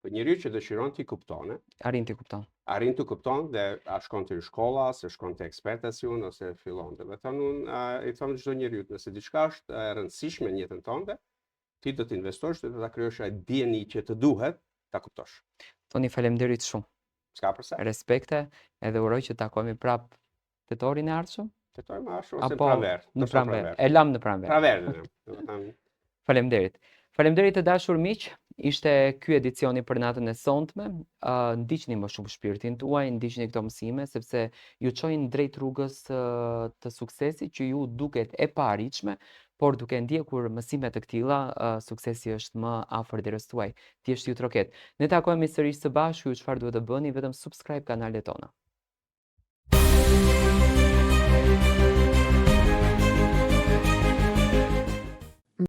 Po njeriu që dëshiron t'i kuptone, Arrin t'i kupton. arrin të kupton dhe a shkon të shkolla, se shkon të eksperta si unë, ose fillon të. Dhe thonë unë, i thonë çdo njeriu, nëse diçka është e rëndësishme në jetën tënde, ti do të investosh dhe do ta krijosh atë dieni që të duhet, ta kuptosh. Toni, faleminderit shumë. S'ka përse. Respekte, edhe uroj që takohemi prap tetorin e ardhshëm. Tetojmë ashtu ose Apo pranver. në pranver. E lam në pranver. Pranver, do të thonë. Faleminderit. Faleminderit të dashur miq, ishte ky edicioni për natën e sonte. Ndiqni më shumë shpirtin tuaj, ndiqni këto mësime sepse ju çojnë drejt rrugës të suksesit që ju duket e paarritshme, por duke ndjekur mësime të këtilla, suksesi është më afër derës tuaj. Thjesht ju troket. Ne takohemi sërish së bashku, ju çfarë duhet të bëni, vetëm subscribe kanalet tona.